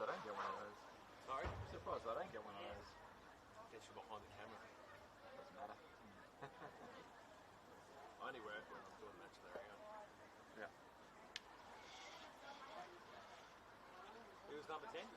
I don't get one of those. Sorry? I'm surprised I don't get one of those. Guess you're behind the camera. Doesn't matter. I only wear it when I'm doing match there. Yeah. Who's number 10?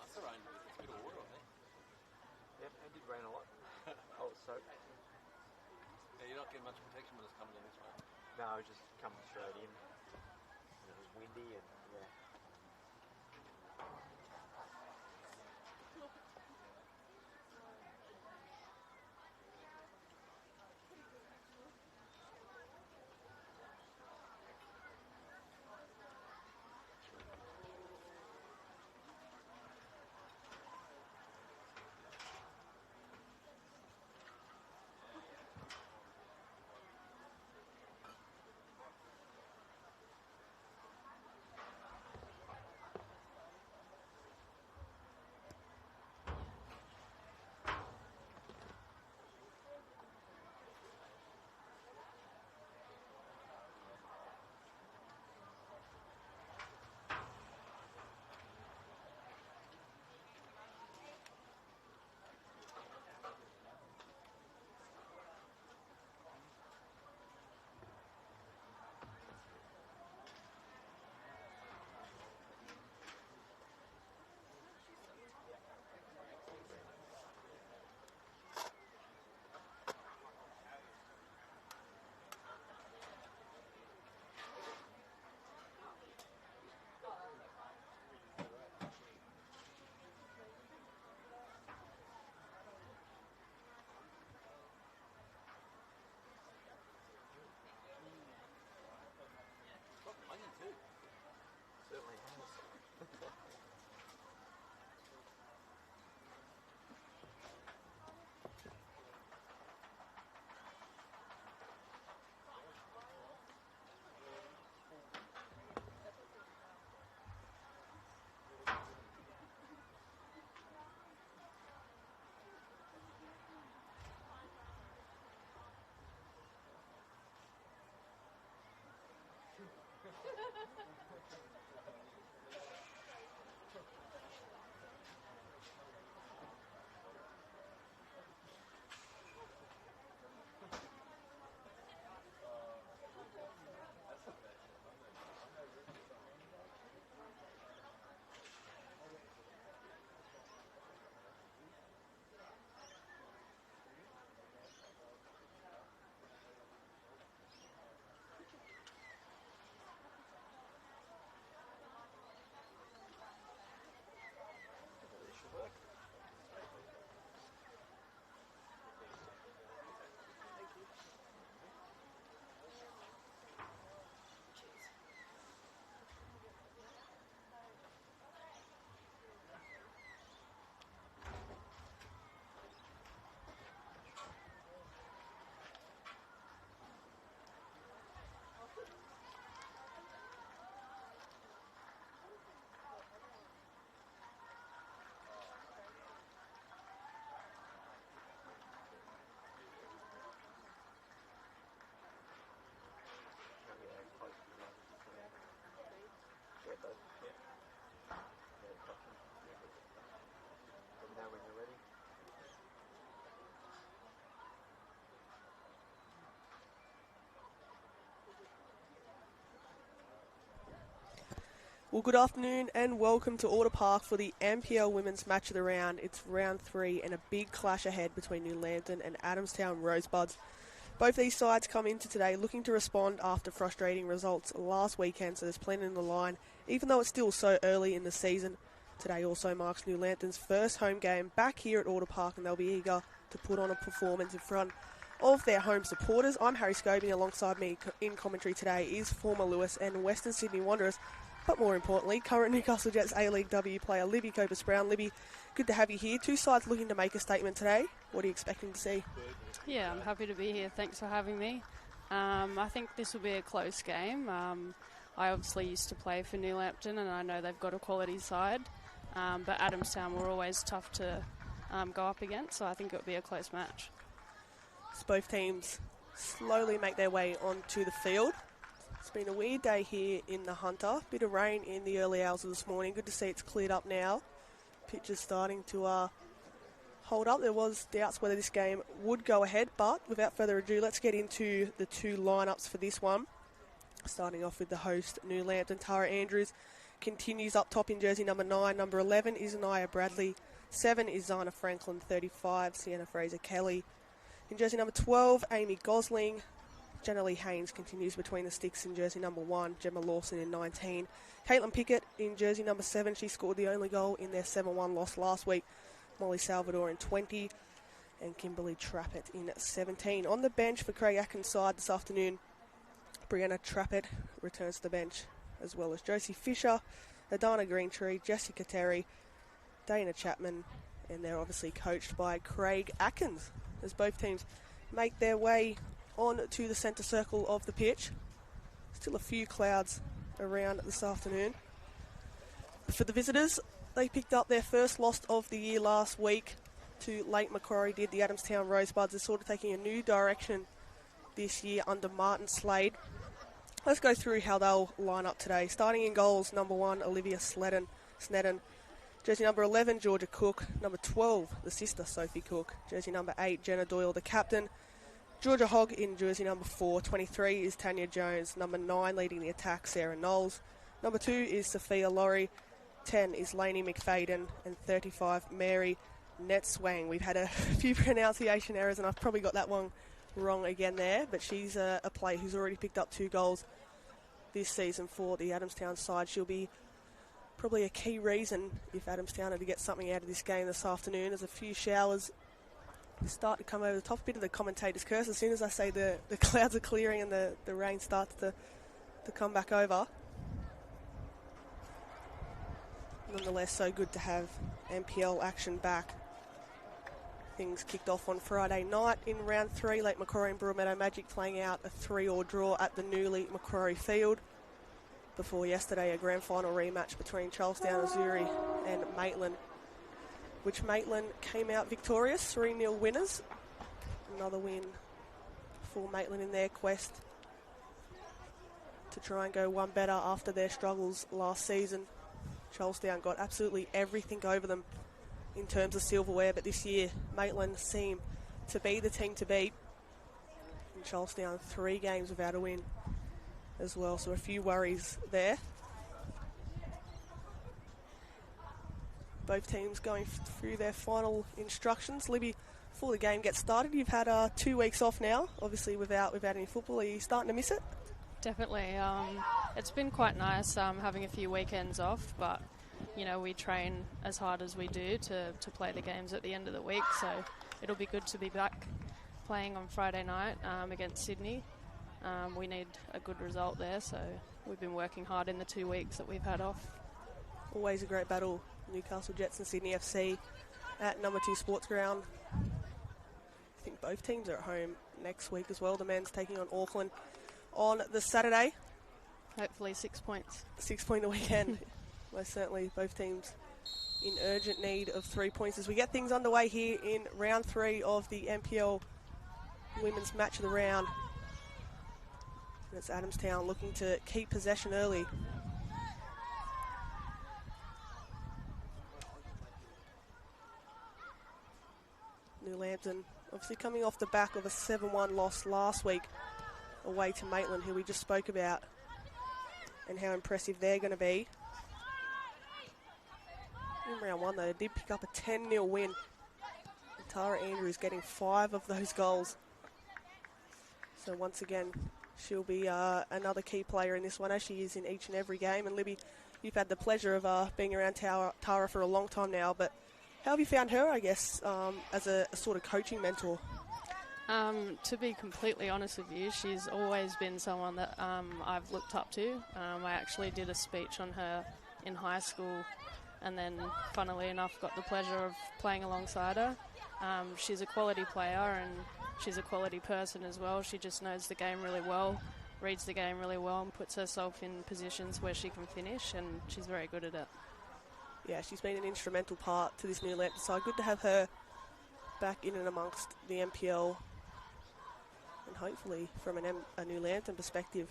That's the rain. It's a bit of water, I think. Yep, it did rain a lot. Oh, it's soaked. Yeah, you're not getting much protection when it's coming in this way. No, it was just coming straight in. And it was windy and yeah. It's got money too. Certainly has. Well, good afternoon and welcome to Order Park for the NPL Women's Match of the Round. It's round 3 and a big clash ahead between New Lambton and Adamstown Rosebuds. Both these sides come into today looking to respond after frustrating results last weekend, so there's plenty in the line, even though it's still so early in the season. Today also marks New Lambton's first home game back here at Order Park, and they'll be eager to put on a performance in front of their home supporters. I'm Harry Scobie. Alongside me in commentary today is former Lewis and Western Sydney Wanderers, but more importantly, current Newcastle Jets A-League W player Libby Copus-Brown. Libby, good to have you here. Two sides looking to make a statement today. What are you expecting to see? Yeah, I'm happy to be here. Thanks for having me. I think this will be a close game. I obviously used to play for New Lampton, and I know they've got a quality side. But Adamstown were always tough to go up against, so I think it'll be a close match. As both teams slowly make their way onto the field. It's been a weird day here in the Hunter. Bit of rain in the early hours of this morning. Good to see it's cleared up now. Pitch is starting to hold up. There was doubts whether this game would go ahead, but without further ado, let's get into the two lineups for this one. Starting off with the host, New Lampton. Tara Andrews continues up top in jersey number 9. Number 11 is Anaya Bradley. 7 is Zana Franklin. 35, Sienna Fraser-Kelly. In jersey number 12, Amy Gosling. Jenna Lee Haynes continues between the sticks in jersey number 1. Gemma Lawson in 19. Caitlin Pickett in jersey number 7. She scored the only goal in their 7-1 loss last week. Molly Salvador in 20. And Kimberly Trappett in 17. On the bench for Craig Atkins' side this afternoon, Brianna Trappett returns to the bench, as well as Josie Fisher, Adana Greentree, Jessica Terry, Dana Chapman, and they're obviously coached by Craig Atkins as both teams make their way on to the centre circle of the pitch. Still a few clouds around this afternoon. For the visitors, they picked up their first loss of the year last week to Lake Macquarie, did the Adamstown Rosebuds. They're sort of taking a new direction this year under Martin Slade. Let's go through how they'll line up today. Starting in goals, number 1, Olivia Snedden. Jersey number 11, Georgia Cook. Number 12, the sister, Sophie Cook. Jersey number 8, Jenna Doyle, the captain. Georgia Hogg in jersey number 4. 23 is Tanya Jones. Number 9, leading the attack, Sarah Knowles. Number 2 is Sophia Laurie. 10 is Lainey McFadden. And 35, Mary Netswang. We've had a few pronunciation errors, and I've probably got that one wrong again there, but she's a player who's already picked up 2 goals this season for the Adamstown side. She'll be probably a key reason if Adamstown are to get something out of this game this afternoon. There's a few showers start to come over the top. A bit of the commentator's curse. As soon as I say the clouds are clearing and the rain starts to come back over. Nonetheless, so good to have NPL action back. Things kicked off on Friday night in round 3. Lake Macquarie and Broadmeadow Magic playing out a 3-3 draw at the newly Macquarie Field. Before yesterday, a grand final rematch between Charlestown Azzurri and Maitland, which Maitland came out victorious, 3-0 winners. Another win for Maitland in their quest to try and go one better after their struggles last season. Charlestown got absolutely everything over them in terms of silverware, but this year Maitland seem to be the team to beat. And Charlestown 3 games without a win as well, so a few worries there. Both teams going through their final instructions. Libby, before the game gets started, you've had 2 weeks off now, obviously without any football. Are you starting to miss it? Definitely. It's been quite nice having a few weekends off, but you know, we train as hard as we do to play the games at the end of the week, so it'll be good to be back playing on Friday night against Sydney. We need a good result there, so we've been working hard in the 2 weeks that we've had off. Always a great battle, Newcastle Jets and Sydney FC at number 2 Sports Ground. I think both teams are at home next week as well. The men's taking on Auckland on the Saturday. Hopefully 6 points. 6 point the weekend. Most certainly both teams in urgent need of 3 points as we get things underway here in round 3 of the NPL women's match of the round. And it's Adamstown looking to keep possession early. New Lampton obviously coming off the back of a 7-1 loss last week away to Maitland, who we just spoke about, and how impressive they're going to be. In round 1, though, they did pick up a 10-0 win. And Tara Andrews getting 5 of those goals. So once again, she'll be another key player in this one, as she is in each and every game. And Libby, you've had the pleasure of being around Tara for a long time now, but how have you found her, I guess, as a sort of coaching mentor? To be completely honest with you, she's always been someone that I've looked up to. I actually did a speech on her in high school, and then, funnily enough, got the pleasure of playing alongside her. She's a quality player, and she's a quality person as well. She just knows the game really well, reads the game really well, and puts herself in positions where she can finish, and she's very good at it. Yeah, she's been an instrumental part to this new Lampton side. Good to have her back in and amongst the NPL, and hopefully from a new Lampton perspective,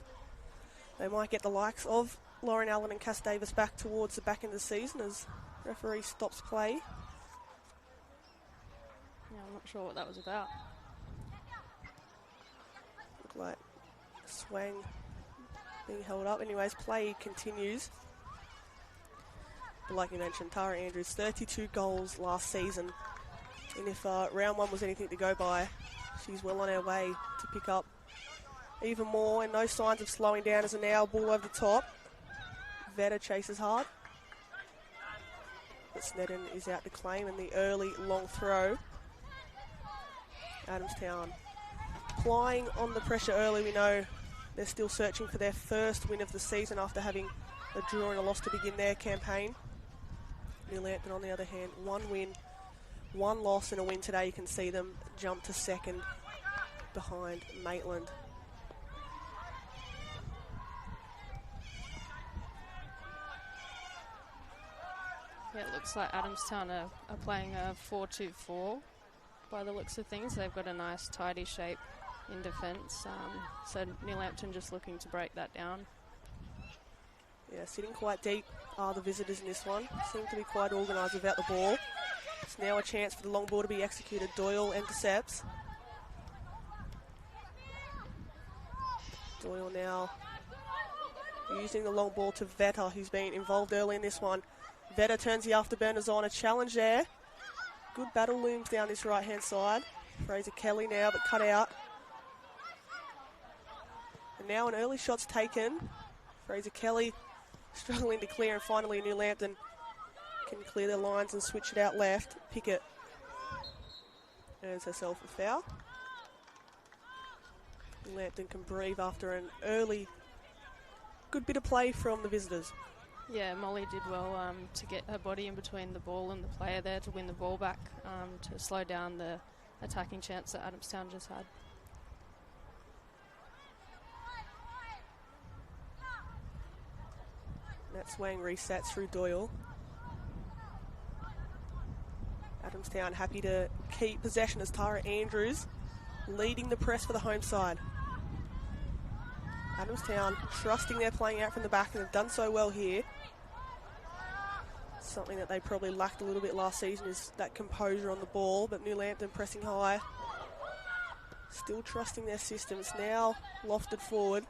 they might get the likes of Lauren Allen and Cass Davis back towards the back end of the season as referee stops play. Yeah, I'm not sure what that was about. Looked like Swang being held up. Anyways, play continues. But like you mentioned, Tara Andrews, 32 goals last season. And if round one was anything to go by, she's well on her way to pick up even more, and no signs of slowing down as a now ball over the top. Veta chases hard, but Snedden is out to claim, and the early long throw. Adamstown applying on the pressure early. We know they're still searching for their first win of the season after having a draw and a loss to begin their campaign. New Lampton, on the other hand, 1 win, 1 loss and a win today. You can see them jump to second behind Maitland. Yeah, it looks like Adamstown are playing a 4-2-4 by the looks of things. They've got a nice tidy shape in defence. So New Lampton just looking to break that down. Yeah, sitting quite deep are the visitors in this one. Seem to be quite organised without the ball. It's now a chance for the long ball to be executed. Doyle intercepts. Doyle now using the long ball to Veta, who's been involved early in this one. Veta turns the afterburners on. A challenge there. Good battle looms down this right-hand side. Fraser Kelly now, but cut out. And now an early shot's taken. Fraser Kelly struggling to clear, and finally New Lampton can clear their lines and switch it out left. Pickett earns herself a foul. New Lampton can breathe after an early good bit of play from the visitors. Yeah, Molly did well to get her body in between the ball and the player there to win the ball back, to slow down the attacking chance that Adamstown just had. That swing resets through Doyle. Adamstown happy to keep possession as Tara Andrews leading the press for the home side. Adamstown trusting they're playing out from the back, and they've done so well here. Something that they probably lacked a little bit last season is that composure on the ball, but New Lampton pressing high. Still trusting their system. It's now lofted forward.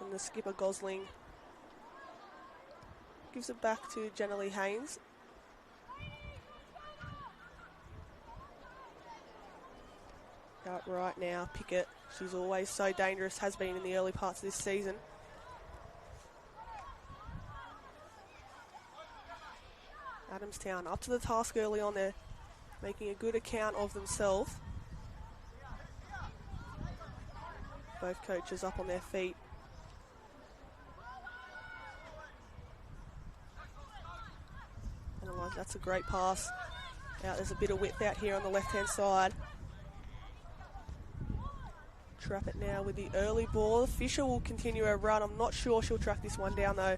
And the skipper Gosling gives it back to Jenna Lee Haynes. Out right now, Pickett. She's always so dangerous, has been in the early parts of this season. Adamstown up to the task early on there, making a good account of themselves. Both coaches up on their feet. Analyse, that's a great pass. Out, there's a bit of width out here on the left-hand side. Trap it now with the early ball. Fisher will continue her run. I'm not sure she'll track this one down though.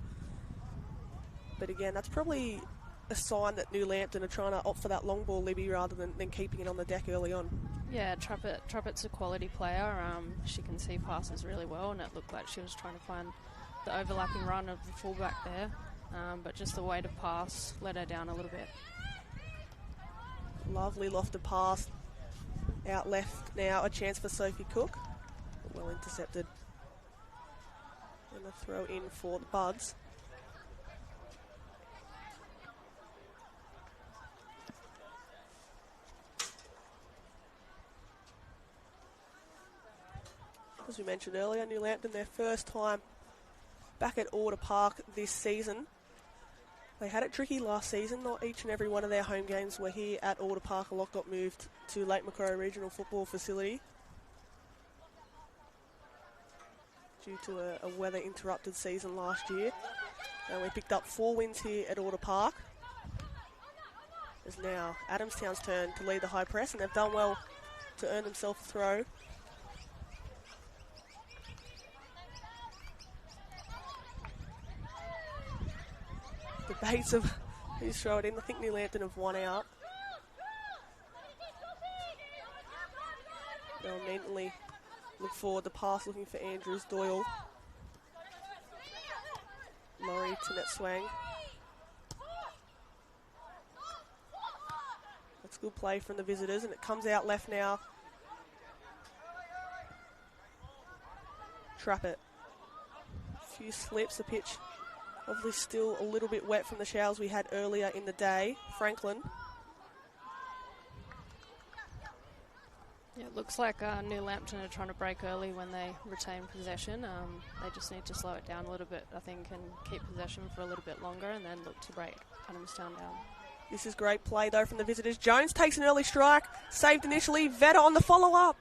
But again, that's probably a sign that New Lampton are trying to opt for that long ball, Libby, rather than keeping it on the deck early on. Yeah, Trappett's a quality player. She can see passes really well, and it looked like she was trying to find the overlapping run of the fullback there. But just the way to pass let her down a little bit. Lovely lofted pass. Out left now, a chance for Sophie Cook. Well intercepted. And a throw in for the Buds. As we mentioned earlier, New Lampton, their first time back at Order Park this season. They had it tricky last season. Not each and every one of their home games were here at Alder Park. A lot got moved to Lake Macquarie Regional Football Facility due to a weather-interrupted season last year. And we picked up 4 wins here at Alder Park. It's now Adamstown's turn to lead the high press, and they've done well to earn themselves a throw. Debates of who's throw it in. I think New Lampton have won out. They'll immediately look forward. The pass looking for Andrews. Doyle. Laurie to net swang. That's good play from the visitors, and it comes out left now. Trap it. A few slips. The pitch obviously still a little bit wet from the showers we had earlier in the day. Franklin. Yeah, it looks like New Lampton are trying to break early when they retain possession. They just need to slow it down a little bit, I think, and keep possession for a little bit longer and then look to break Adamstown down. This is great play, though, from the visitors. Jones takes an early strike. Saved initially. Vetta on the follow-up.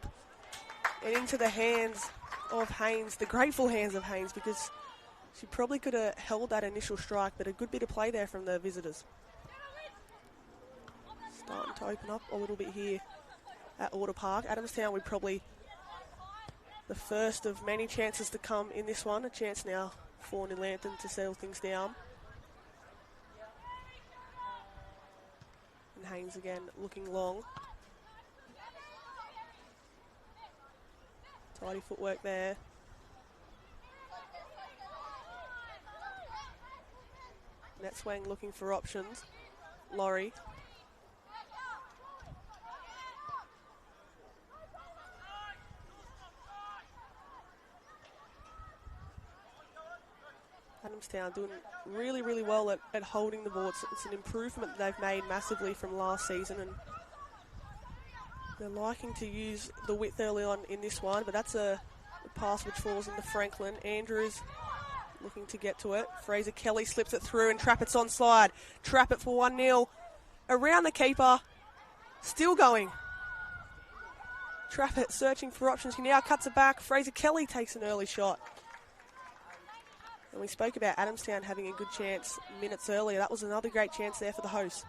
And into the hands of Haynes, the grateful hands of Haynes, because she probably could have held that initial strike, but a good bit of play there from the visitors. Starting to open up a little bit here at Alder Park. Adamstown would probably the first of many chances to come in this one. A chance now for New Lampton to settle things down. And Haynes again looking long. Tidy footwork there. Net swing looking for options. Laurie. Adamstown doing really, really well at holding the ball. It's an improvement they've made massively from last season, and they're liking to use the width early on in this one, but that's a pass which falls into Franklin. Andrews looking to get to it. Fraser Kelly slips it through, and Trappett's onside. Trappett for 1-0. Around the keeper. Still going. Trappett searching for options. He now cuts it back. Fraser Kelly takes an early shot. And we spoke about Adamstown having a good chance minutes earlier. That was another great chance there for the hosts.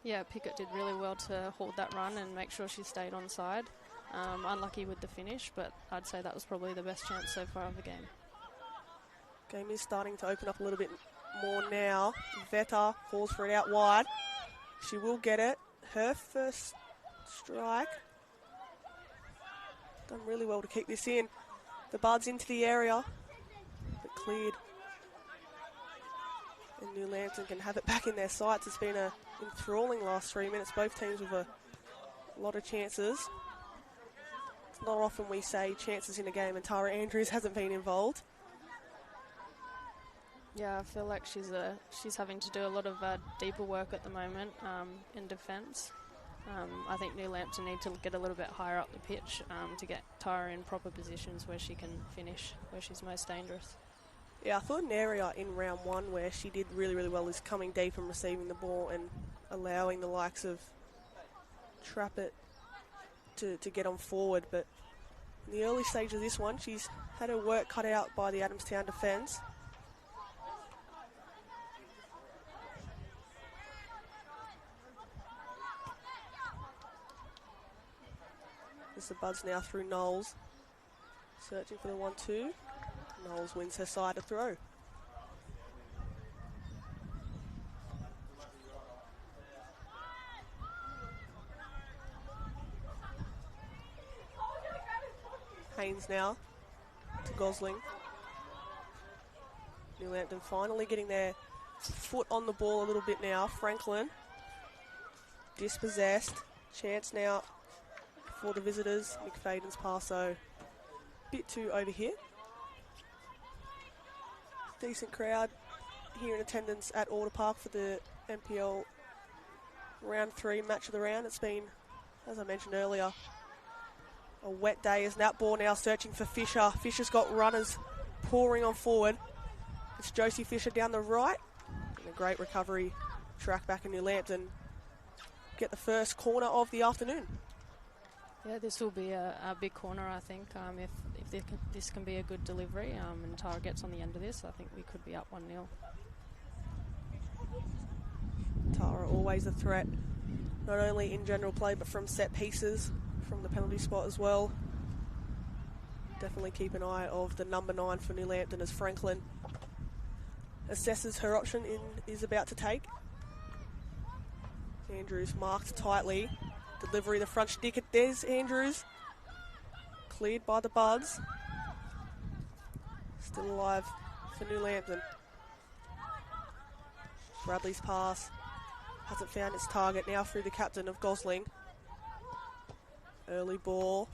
Yeah, Pickett did really well to hold that run and make sure she stayed onside. Unlucky with the finish, but I'd say that was probably the best chance so far of the game. Game is starting to open up a little bit more now. Vetta falls for it out wide. She will get it. Her first strike. Done really well to kick this in. The Buds into the area. But cleared. And New Lampton can have it back in their sights. It's been a enthralling last 3 minutes. Both teams with a lot of chances. It's not often we say chances in a game and Tara Andrews hasn't been involved. Yeah, I feel like she's having to do a lot of deeper work at the moment in defence. I think New Lampton need to get a little bit higher up the pitch to get Tara in proper positions where she can finish, where she's most dangerous. Yeah, I thought an area in round one where she did really, really well is coming deep and receiving the ball and allowing the likes of Trappett to get on forward. But in the early stage of this one, she's had her work cut out by the Adamstown defence. As the Buds now through Knowles. Searching for the 1-2. Knowles wins her side to throw. Haynes now to Gosling. New Lampton finally getting their foot on the ball a little bit now. Franklin dispossessed. Chance now for the visitors. McFadden's pass, so a bit too overhit. Decent crowd here in attendance at Alder Park for the NPL round 3 match of the round. It's been, as I mentioned earlier, a wet day as Nat Ball now searching for Fisher. Fisher's got runners pouring on forward. It's Josie Fisher down the right. And a great recovery track back in New Lampton. Get the first corner of the afternoon. Yeah, this will be a big corner, I think. If this can be a good delivery and Tara gets on the end of this, I think we could be up 1-0. Tara always a threat, not only in general play but from set pieces, from the penalty spot as well. Definitely keep an eye of the number 9 for New Lampton as Franklin assesses her option is about to take. Andrews marked tightly. Delivery the front stick. There's Andrews. Cleared by the Buds. Still alive for New Lampton. Bradley's pass hasn't found its target. Now through the captain of Gosling. Early ball.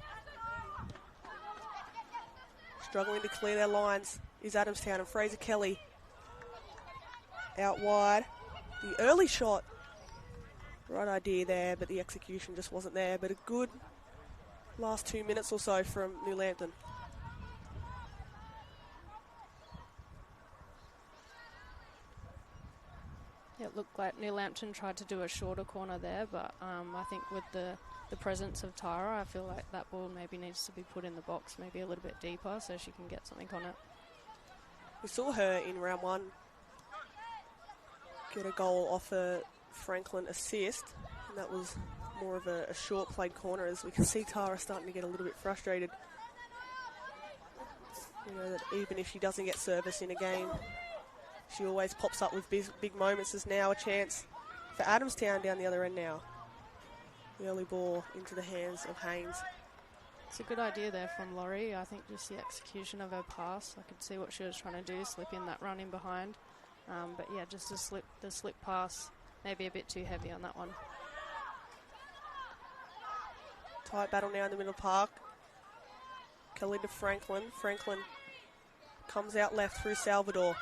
Struggling to clear their lines is Adamstown and Fraser Kelly. Out wide. The early shot. Right idea there, but the execution just wasn't there. But a good last 2 minutes or so from New Lampton. Yeah, it looked like New Lampton tried to do a shorter corner there, but I think with the presence of Tara, I feel like that ball maybe needs to be put in the box, maybe a little bit deeper so she can get something on it. We saw her in round 1 get a goal off a Franklin assist, and that was more of a short played corner, as we can see Tara starting to get a little bit frustrated. You know that even if she doesn't get service in a game, she always pops up with big moments. There's now a chance for Adamstown down the other end now. The early ball into the hands of Haynes. It's a good idea there from Laurie. I think just the execution of her pass, I could see what she was trying to do, slip in that run in behind. But yeah, just the slip pass, maybe a bit too heavy on that one. Tight battle now in the middle park. Kelly to Franklin. Franklin comes out left through Salvador.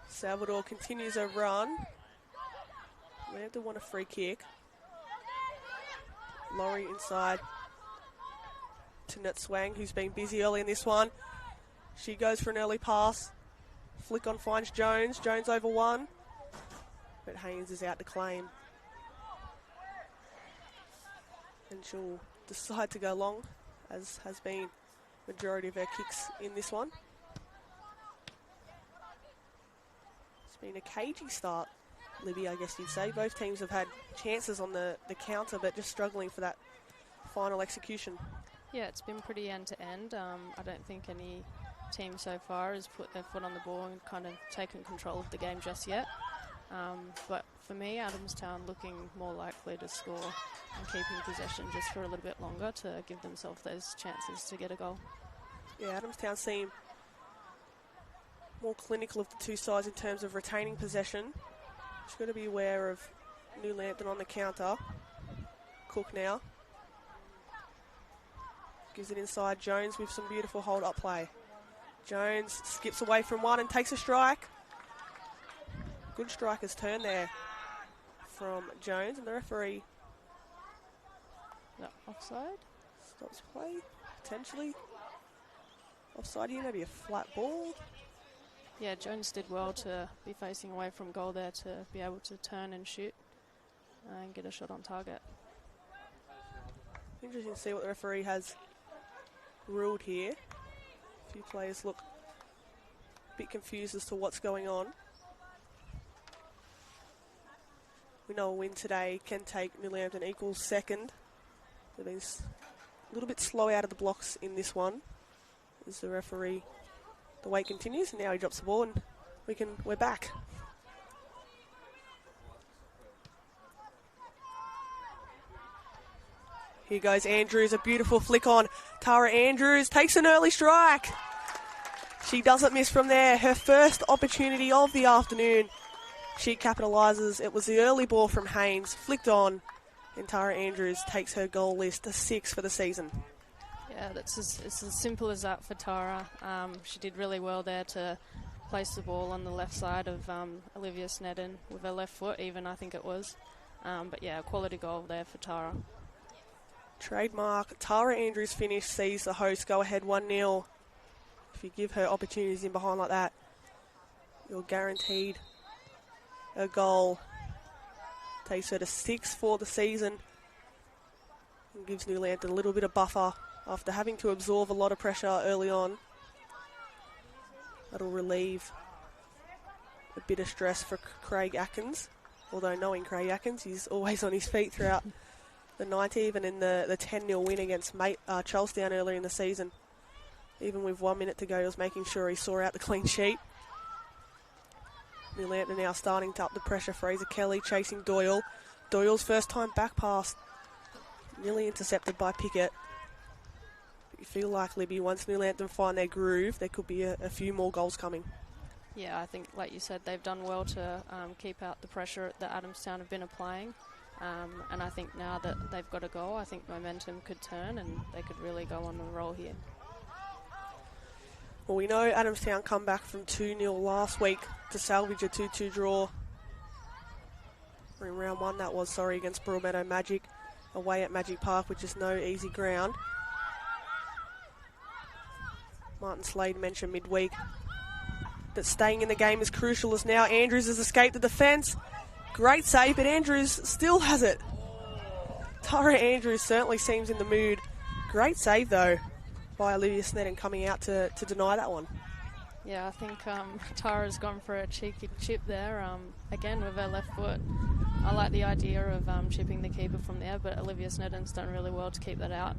Salvador continues her run. Lambton want a free kick. Laurie inside to Nutswang, who's been busy early in this one. She goes for an early pass. Flick on finds Jones. Jones over one. But Haynes is out to claim. And she'll decide to go long, as has been majority of her kicks in this one. It's been a cagey start, Libby, I guess you'd say. Both teams have had chances on the counter, but just struggling for that final execution. Yeah, it's been pretty end-to-end. I don't think any team so far has put their foot on the ball and kind of taken control of the game just yet. But for me, Adamstown looking more likely to score and keeping possession just for a little bit longer to give themselves those chances to get a goal. Yeah, Adamstown seem more clinical of the two sides in terms of retaining possession. She's got to be aware of New Lampton on the counter. Cook now. Gives it inside. Jones with some beautiful hold-up play. Jones skips away from one and takes a strike. Good striker's turn there from Jones, and the referee... No, offside? Stops play, potentially. Offside here, maybe a flat ball. Yeah, Jones did well to be facing away from goal there to be able to turn and shoot and get a shot on target. Interesting to see what the referee has ruled here. A few players look a bit confused as to what's going on. We know a win today can take New Lampton equals second. They've been a little bit slow out of the blocks in this one as the referee, the wait continues, and now he drops the ball and we're back. Here goes Andrews, a beautiful flick on. Tara Andrews takes an early strike. She doesn't miss from there. Her first opportunity of the afternoon. She capitalises. It was the early ball from Haynes, flicked on, and Tara Andrews takes her goal list to 6 for the season. Yeah, it's as simple as that for Tara. She did really well there to place the ball on the left side of Olivia Snedden with her left foot, even, I think it was. But yeah, a quality goal there for Tara. Trademark Tara Andrews finish sees the host go ahead 1-0. If you give her opportunities in behind like that, you're guaranteed a goal. Takes her to 6 for the season. And gives New Lambton a little bit of buffer after having to absorb a lot of pressure early on. That'll relieve a bit of stress for Craig Atkins. Although knowing Craig Atkins, he's always on his feet throughout the 90, even in the 10-0 win against Charlestown earlier in the season. Even with 1 minute to go, he was making sure he saw out the clean sheet. New Lambton now starting to up the pressure. Fraser Kelly chasing Doyle. Doyle's first time back pass, nearly intercepted by Pickett. You feel like, Libby, once New Lambton find their groove, there could be a few more goals coming. Yeah, I think, like you said, they've done well to keep out the pressure that Adamstown have been applying. And I think now that they've got a goal, I think momentum could turn and they could really go on the roll here. Well, we know Adamstown come back from 2-0 last week to salvage a 2-2 draw. Or in round 1 that was, against Broadmeadow Magic, away at Magic Park, which is no easy ground. Martin Slade mentioned midweek that staying in the game is crucial, as now Andrews has escaped the defence. Great save, but Andrews still has it. Tara Andrews certainly seems in the mood. Great save, though, by Olivia Snedden coming out to deny that one. Yeah, I think Tara's gone for a cheeky chip there, again with her left foot. I like the idea of chipping the keeper from there, but Olivia Snedden's done really well to keep that out.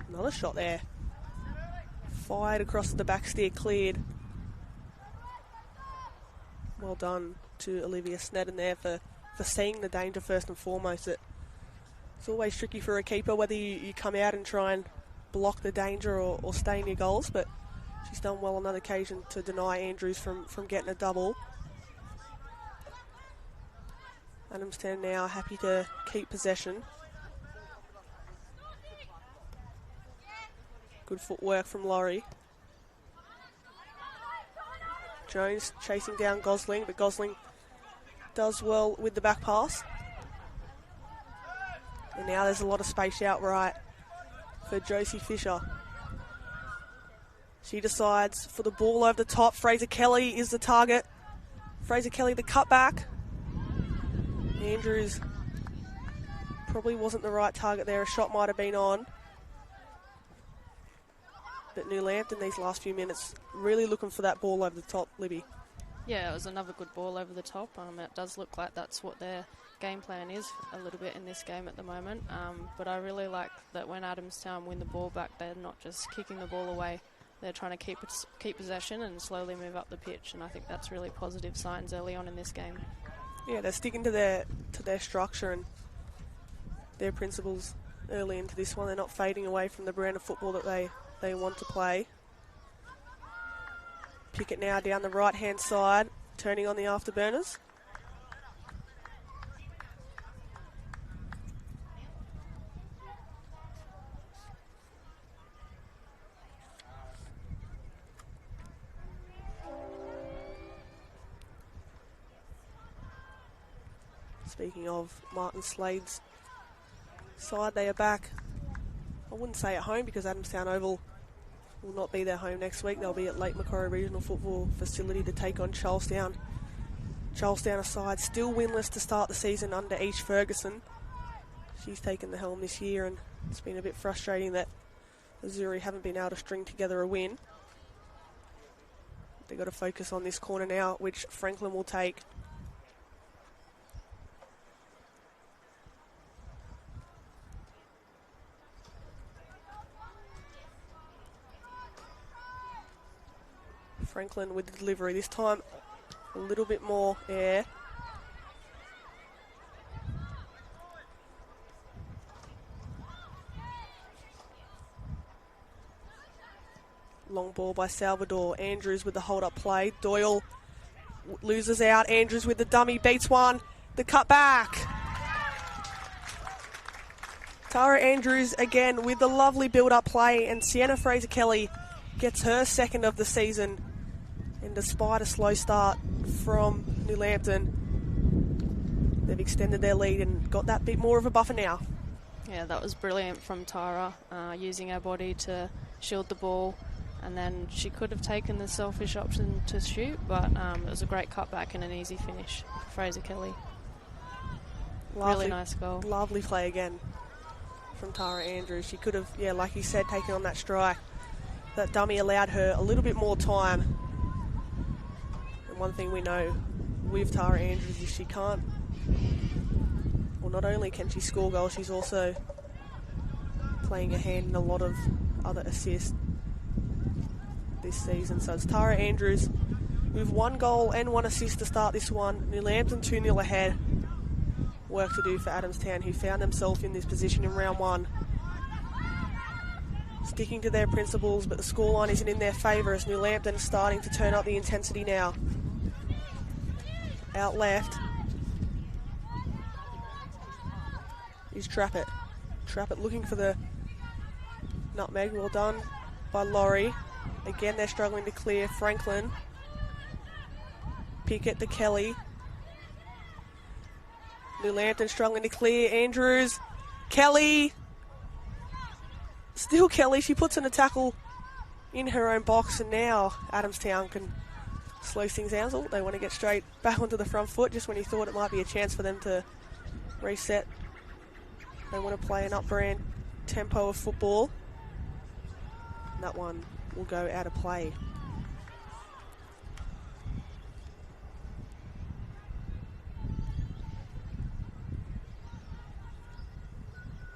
Another shot there. Fired across the back steer, cleared. Well done to Olivia Snedden there for seeing the danger first and foremost. It's always tricky for a keeper whether you come out and try and block the danger or stay in your goals, but she's done well on that occasion to deny Andrews from getting a double. Adamstown now happy to keep possession. Good footwork from Laurie. Jones chasing down Gosling, but Gosling does well with the back pass. And now there's a lot of space out right for Josie Fisher. She decides for the ball over the top. Fraser Kelly is the target. Fraser Kelly the cutback. Andrews probably wasn't the right target there. A shot might have been on. But New Lambton these last few minutes really looking for that ball over the top, Libby. Yeah, it was another good ball over the top. It does look like that's what their game plan is a little bit in this game at the moment. But I really like that when Adamstown win the ball back, they're not just kicking the ball away. They're trying to keep possession and slowly move up the pitch, and I think that's really positive signs early on in this game. Yeah, they're sticking to their structure and their principles early into this one. They're not fading away from the brand of football that they want to play. Pickett now down the right-hand side, turning on the afterburners. Speaking of Martin Slade's side, they are back. I wouldn't say at home because Adamstown Oval will not be their home next week. They'll be at Lake Macquarie Regional Football Facility to take on Charlestown. Charlestown aside, still winless to start the season under Each Ferguson. She's taken the helm this year, and it's been a bit frustrating that Missouri haven't been able to string together a win. They've got to focus on this corner now, which Franklin will take. Franklin with the delivery. This time, a little bit more air. Long ball by Salvador. Andrews with the hold-up play. Doyle loses out. Andrews with the dummy. Beats one. The cut back. Tara Andrews again with the lovely build-up play. And Sienna Fraser-Kelly gets her second of the season. And despite a slow start from New Lambton, they've extended their lead and got that bit more of a buffer now. Yeah, that was brilliant from Tara, using her body to shield the ball, And then she could have taken the selfish option to shoot, but it was a great cutback and an easy finish for Fraser Kelly. Really nice goal. Lovely play again from Tara Andrews. She could have, like you said, taken on that strike. That dummy allowed her a little bit more time. And one thing we know with Tara Andrews is she can't, well, not only can she score goals, she's also playing a hand in a lot of other assists this season. So it's Tara Andrews with 1 goal and 1 assist to start this one. New Lampton 2-0 ahead. Work to do for Adamstown, who found themselves in this position in round 1. Sticking to their principles, but the scoreline isn't in their favour as New Lampton is starting to turn up the intensity now. Out left is Trappett. Trappett looking for the nutmeg. Well done by Laurie. Again, they're struggling to clear. Franklin. Pickett to Kelly. New Lampton struggling to clear. Andrews. Kelly. Still Kelly. She puts in a tackle in her own box, and now Adamstown can slow things down. So they want to get straight back onto the front foot just when you thought it might be a chance for them to reset. They want to play an up-brand tempo of football. And that one will go out of play.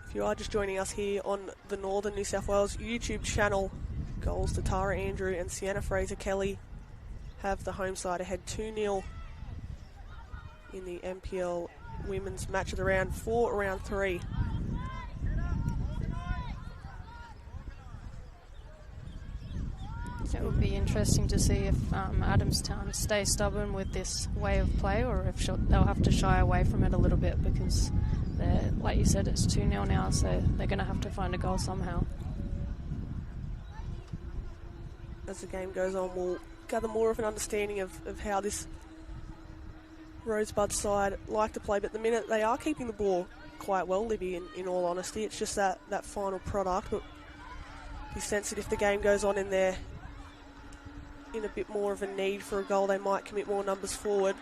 If you are just joining us here on the Northern New South Wales YouTube channel, goals to Tara Andrew and Sienna Fraser Kelly have the home side ahead 2-0 in the NPL Women's Match of the Round for round 3. It would be interesting to see if Adamstown stay stubborn with this way of play, or if they'll have to shy away from it a little bit, because like you said, it's 2-0 now, so they're going to have to find a goal somehow. As the game goes on, we'll gather more of an understanding of how this Rosebud side like to play, but at the minute they are keeping the ball quite well, Libby, in all honesty. It's just that final product, but you sense that if the game goes on in there in a bit more of a need for a goal, they might commit more numbers forward.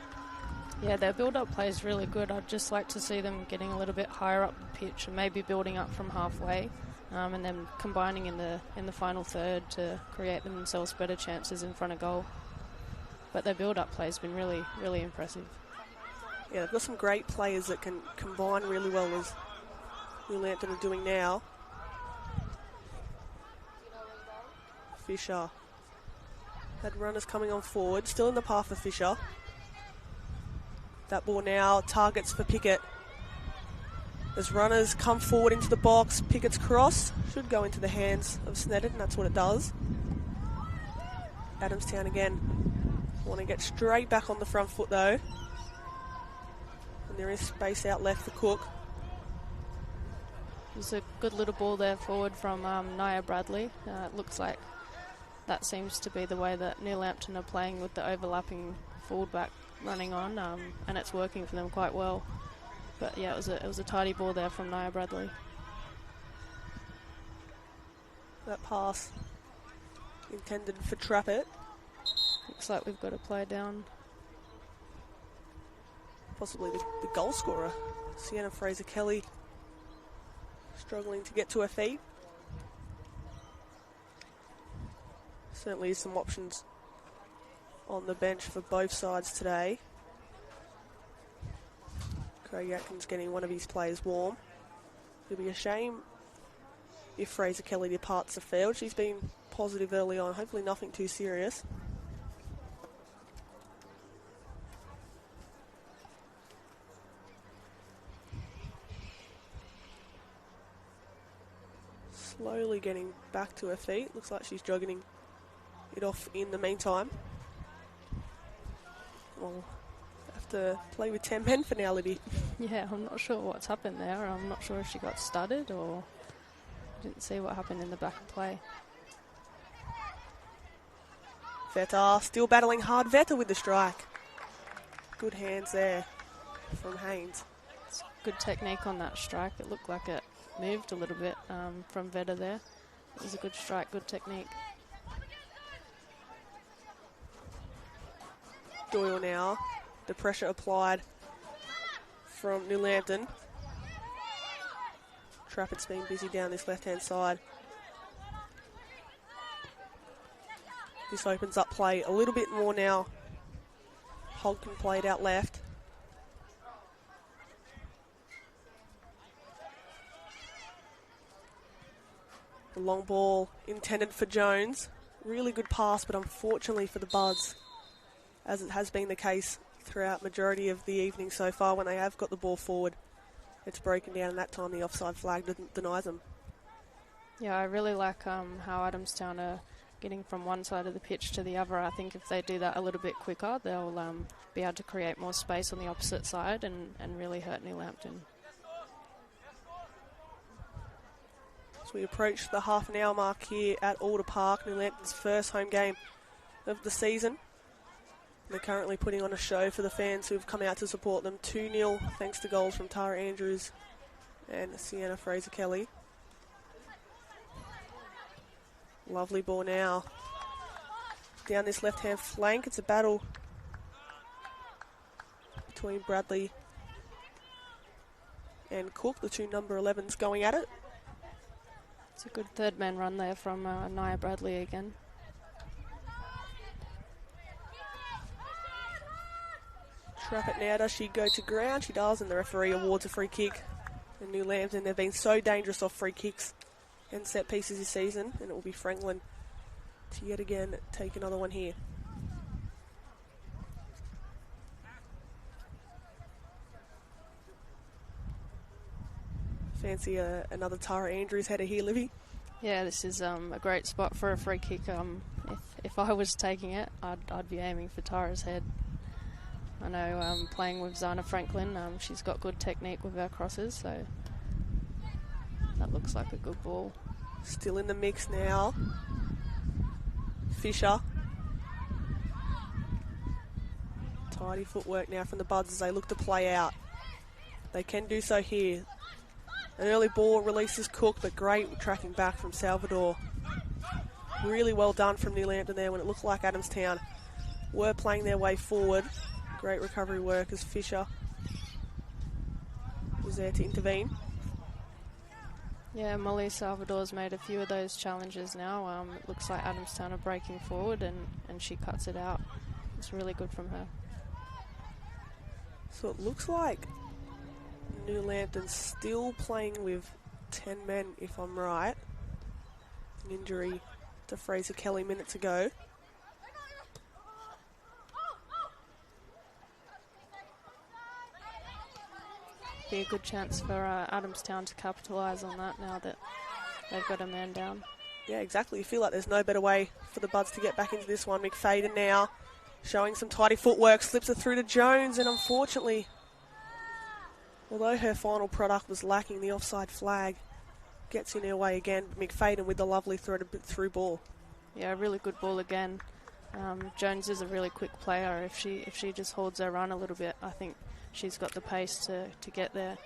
Yeah, their build-up play is really good. I'd just like to see them getting a little bit higher up the pitch and maybe building up from halfway, and then combining in the final third to create themselves better chances in front of goal. But their build-up play has been really, really impressive. Yeah, they've got some great players that can combine really well, as New Lampton are doing now. Fisher had runners coming on forward, still in the path of Fisher. That ball now targets for Pickett. As runners come forward into the box, Pickett's cross should go into the hands of Snedden, and that's what it does. Adamstown again want to get straight back on the front foot though. And there is space out left for Cook. There's a good little ball there forward from Nia Bradley. It looks like that seems to be the way that New Lampton are playing, with the overlapping fullback running on, and it's working for them quite well. But yeah, it was a tidy ball there from Nia Bradley. That pass intended for Trappett. Looks like we've got a play down. Possibly the goal scorer, Sienna Fraser Kelly, struggling to get to her feet. Certainly some options on the bench for both sides today. Craig Atkins getting one of his players warm. It'll be a shame if Fraser Kelly departs the field. She's been positive early on, hopefully nothing too serious. Slowly getting back to her feet. Looks like she's jogging it off in the meantime. We'll have to play with 10 men for now, Libby. Yeah, I'm not sure what's happened there. I'm not sure if she got studded or didn't see what happened in the back of play. Vetter still battling hard. Vetter with the strike. Good hands there from Haynes. It's good technique on that strike. It looked like it moved a little bit from Vetter there. It was a good strike, good technique. Doyle now. The pressure applied from New Lambton. Trafford's been busy down this left-hand side. This opens up play a little bit more now. Hogton played out left. The long ball intended for Jones. Really good pass, but unfortunately for the Buds, as it has been the case throughout majority of the evening so far, when they have got the ball forward, it's broken down, and that time the offside flag denies them. Yeah, I really like how Adamstown are getting from one side of the pitch to the other. I think if they do that a little bit quicker, they'll be able to create more space on the opposite side and really hurt New Lampton. So we approach the half an hour mark here at Alder Park, New Lambton's first home game of the season. They're currently putting on a show for the fans who've come out to support them. 2-0 thanks to goals from Tara Andrews and Sienna Fraser-Kelly. Lovely ball now. Down this left-hand flank, it's a battle between Bradley and Cook, the two number 11s going at it. It's a good third man run there from Nia Bradley again. Trap it now, does she go to ground? She does, and the referee awards a free kick. And New Lambton, they've been so dangerous off free kicks and set pieces this season, and it will be Franklin to yet again take another one here. Fancy another Tara Andrews header here, Livy? Yeah, this is a great spot for a free kick. If I was taking it, I'd be aiming for Tara's head. I know playing with Zana Franklin, she's got good technique with her crosses, so that looks like a good ball. Still in the mix now. Fisher. Tidy footwork now from the Buds as they look to play out. They can do so here. An early ball releases Cook, but great tracking back from Salvador. Really well done from New Lambton there when it looked like Adamstown were playing their way forward. Great recovery work as Fisher was there to intervene. Yeah, Molly Salvador's made a few of those challenges now. It looks like Adamstown are breaking forward and she cuts it out. It's really good from her. So it looks like New Lambton's still playing with 10 men, if I'm right. An injury to Fraser-Kelly minutes ago. Be a good chance for Adamstown to capitalise on that now that they've got a man down. Yeah, exactly. You feel like there's no better way for the Buds to get back into this one. McFadden now showing some tidy footwork, slips it through to Jones, and unfortunately, although her final product was lacking, the offside flag gets in her way again. McFadden with the lovely through ball. Yeah, really good ball again. Jones is a really quick player. If she just holds her run a little bit, I think she's got the pace to get there.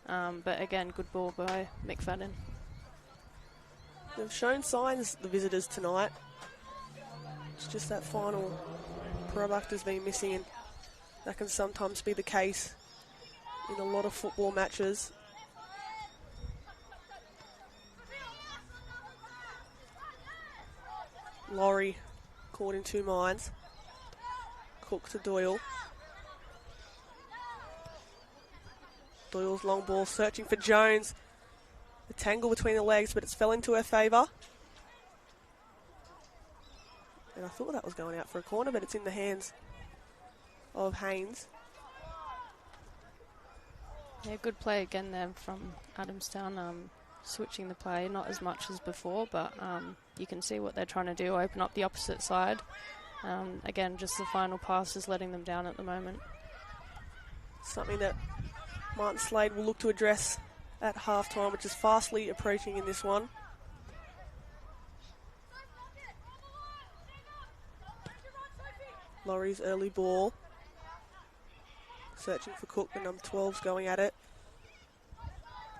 But again, good ball by McFadden. They've shown signs, the visitors, tonight. It's just that final product has been missing, and that can sometimes be the case in a lot of football matches. Laurie caught in two minds. Cook to Doyle. Doyle's long ball searching for Jones. The tangle between the legs, but it's fell into her favour. And I thought that was going out for a corner, but it's in the hands of Haynes. Yeah, good play again there from Adamstown. Switching the play, not as much as before, but you can see what they're trying to do, open up the opposite side. Again, just the final pass is letting them down at the moment. Something that Martin Slade will look to address at half-time, which is fastly approaching in this one. Laurie's early ball. Searching for Cook, the number 12's going at it.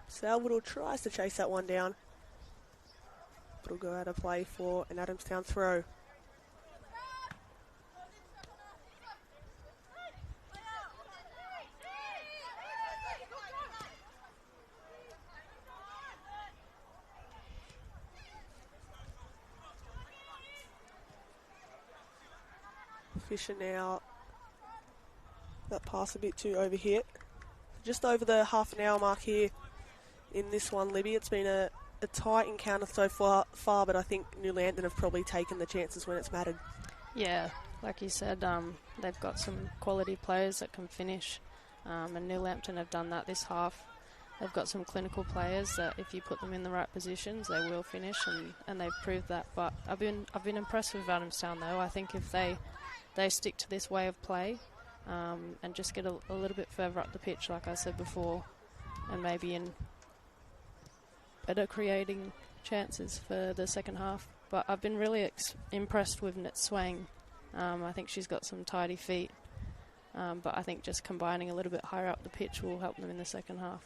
Salvador tries to chase that one down, but it'll go out of play for an Adamstown throw. Fisher now. That pass a bit too overhit. Just over the half an hour mark here in this one, Libby. It's been a tight encounter so far, but I think New Lambton have probably taken the chances when it's mattered. Yeah, like you said, they've got some quality players that can finish, and New Lampton have done that this half. They've got some clinical players that if you put them in the right positions, they will finish, and they've proved that. But I've been impressed with Adamstown, though. I think if they stick to this way of play and just get a little bit further up the pitch, like I said before, and maybe in better creating chances for the second half. But I've been really impressed with Net Swang. I think she's got some tidy feet, but I think just combining a little bit higher up the pitch will help them in the second half.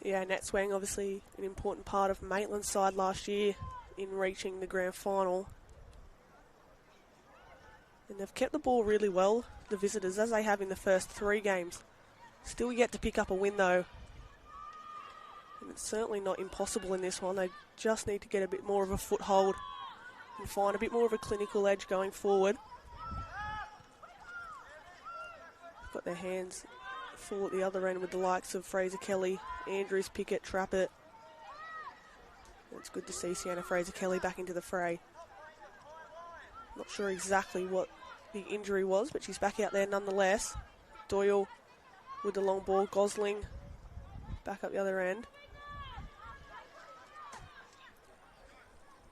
Yeah, Nat Swang obviously an important part of Maitland's side last year in reaching the grand final. And they've kept the ball really well, the visitors, as they have in the first 3 games. Still yet to pick up a win, though. And it's certainly not impossible in this one. They just need to get a bit more of a foothold and find a bit more of a clinical edge going forward. Got their hands full at the other end with the likes of Fraser Kelly, Andrews, Pickett, Trappett. It's good to see Sienna Fraser Kelly back into the fray. Not sure exactly what the injury was, but she's back out there nonetheless. Doyle with the long ball. Gosling back up the other end.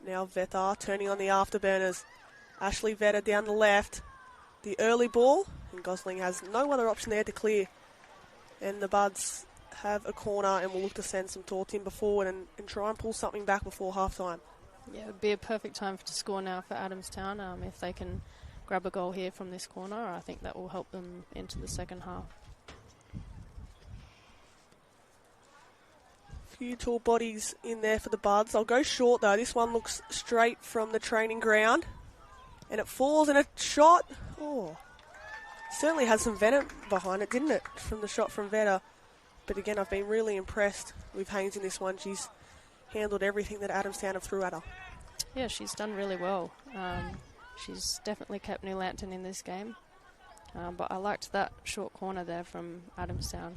Now Vetter turning on the afterburners. Ashley Vetter down the left. The early ball, and Gosling has no other option there to clear. And the Buds have a corner and will look to send some tall timber forward and try and pull something back before half-time. Yeah, it would be a perfect time to score now for Adamstown. If they can grab a goal here from this corner, I think that will help them into the second half. Few tall bodies in there for the Buds. I'll go short though. This one looks straight from the training ground. And it falls, and a shot. Oh, certainly had some venom behind it, didn't it? From the shot from Vetter. But again, I've been really impressed with Haynes in this one. She's handled everything that Adamstown have threw at her. Yeah, she's done really well. She's definitely kept New Lampton in this game. But I liked that short corner there from Adamstown.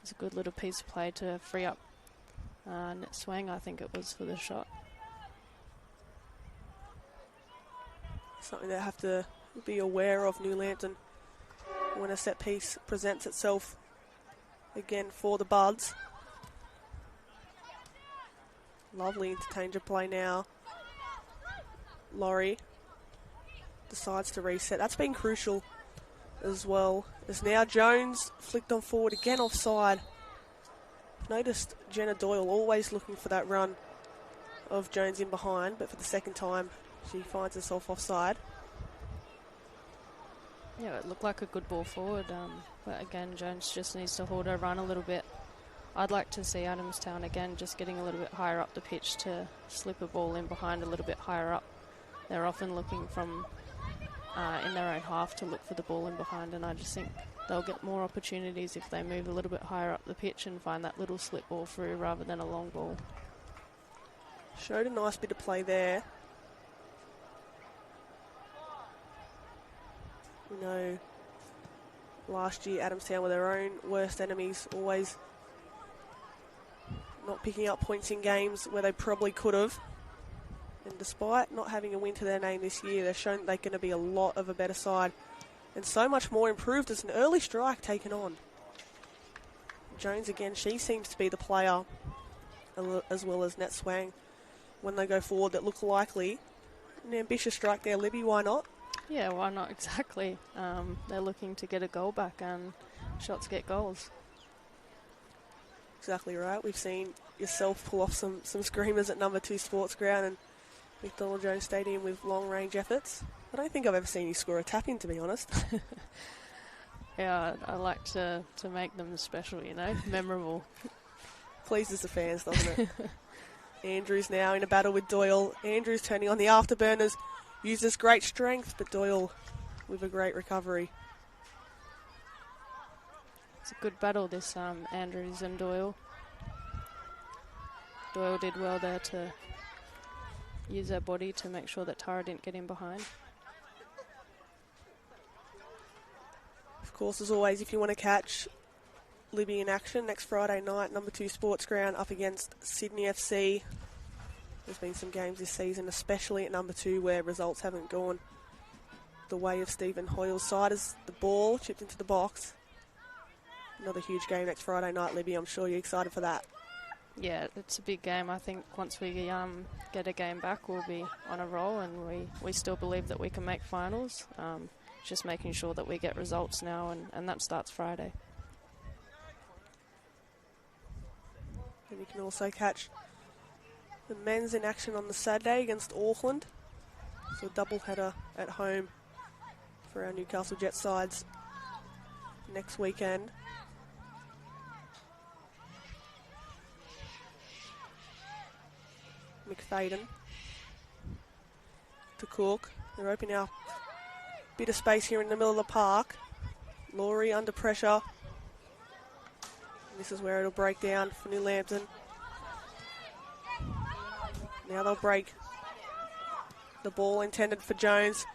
It's a good little piece of play to free up Net Swang, I think it was, for the shot. Something they have to be aware of, New Lampton, when a set piece presents itself again for the Buds. Lovely interchange play now. Laurie decides to reset. That's been crucial as well. As now Jones flicked on forward, again offside. Noticed Jenna Doyle always looking for that run of Jones in behind, but for the second time she finds herself offside. Yeah, it looked like a good ball forward, but again, Jones just needs to hold her run a little bit. I'd like to see Adamstown again just getting a little bit higher up the pitch to slip a ball in behind a little bit higher up. They're often looking from in their own half to look for the ball in behind, and I just think they'll get more opportunities if they move a little bit higher up the pitch and find that little slip ball through rather than a long ball. Showed a nice bit of play there. You know, last year Adamstown were their own worst enemies, always not picking up points in games where they probably could have. And despite not having a win to their name this year, they've shown they're going to be a lot of a better side. And so much more improved as an early strike taken on. Jones again, she seems to be the player, as well as Net Swang, when they go forward that look likely. An ambitious strike there, Libby, why not? Yeah, why not, exactly. They're looking to get a goal back, and shots get goals. Exactly right. We've seen yourself pull off some screamers at number 2 Sports Ground and McDonald Jones Stadium with long-range efforts. I don't think I've ever seen you score a tap-in, to be honest. Yeah, I like to make them special, you know, memorable. Pleases the fans, doesn't it? Andrews now in a battle with Doyle. Andrews turning on the afterburners. Uses great strength, but Doyle with a great recovery. It's a good battle, this Andrews and Doyle. Doyle did well there to use her body to make sure that Tara didn't get in behind. course, as always, if you want to catch Libby in action next Friday night, number 2 Sports Ground up against Sydney FC. There's been some games this season, especially at number 2, where results haven't gone the way of Stephen Hoyle's side as the ball chipped into the box. Another huge game next Friday night, Libby. I'm sure you're excited for that. Yeah, it's a big game. I think once we get a game back, we'll be on a roll, and we still believe that we can make finals. Just making sure that we get results now, and that starts Friday. And you can also catch the men's in action on the Saturday against Auckland. So a double header at home for our Newcastle Jet sides next weekend. McFadden to Cook. They're opening up a bit of space here in the middle of the park. Laurie under pressure. And this is where it'll break down for New Lambton. Now they'll break. The ball intended for Jones.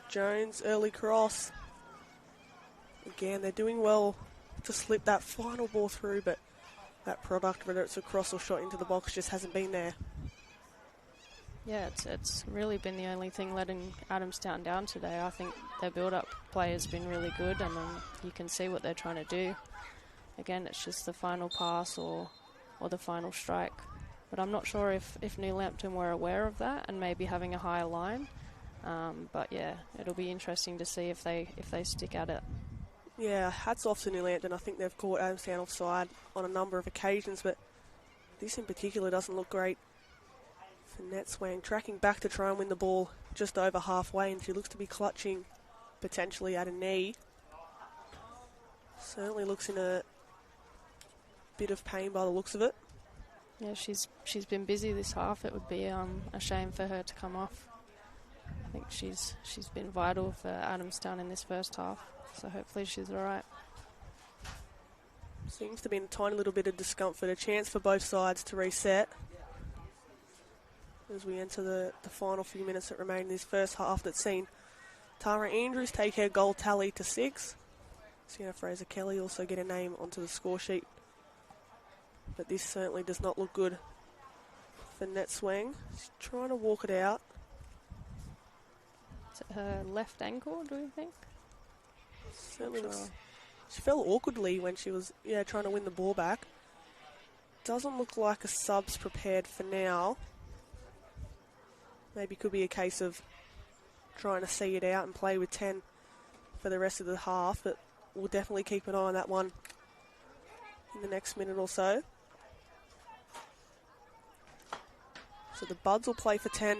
Jones, early cross. Again, they're doing well to slip that final ball through, but that product, whether it's a cross or shot into the box, just hasn't been there. Yeah, it's really been the only thing letting Adamstown down today. I think their build-up play has been really good, and you can see what they're trying to do. Again, it's just the final pass or the final strike. But I'm not sure if New Lampton were aware of that and maybe having a higher line. But yeah, it'll be interesting to see if they stick at it. Yeah, hats off to New Lampton. I think they've caught Adamstown offside on a number of occasions, but this in particular doesn't look great. Finette Swang tracking back to try and win the ball just over halfway, and she looks to be clutching potentially at a knee. Certainly looks in a bit of pain by the looks of it. Yeah, she's been busy this half. It would be a shame for her to come off. I think she's been vital for Adamstown in this first half. So hopefully she's all right. Seems to be in a tiny little bit of discomfort. A chance for both sides to reset as we enter the final few minutes that remain in this first half that's seen Tara Andrews take her goal tally to 6. Sienna Fraser-Kelly also get a name onto the score sheet. But this certainly does not look good for Net Swang. She's trying to walk it out. Is it her left ankle, do you think? Certainly looks, she fell awkwardly when she was trying to win the ball back. Doesn't look like a sub's prepared for now. Maybe could be a case of trying to see it out and play with 10 for the rest of the half, but we'll definitely keep an eye on that one in the next minute or so. So the Buds will play for 10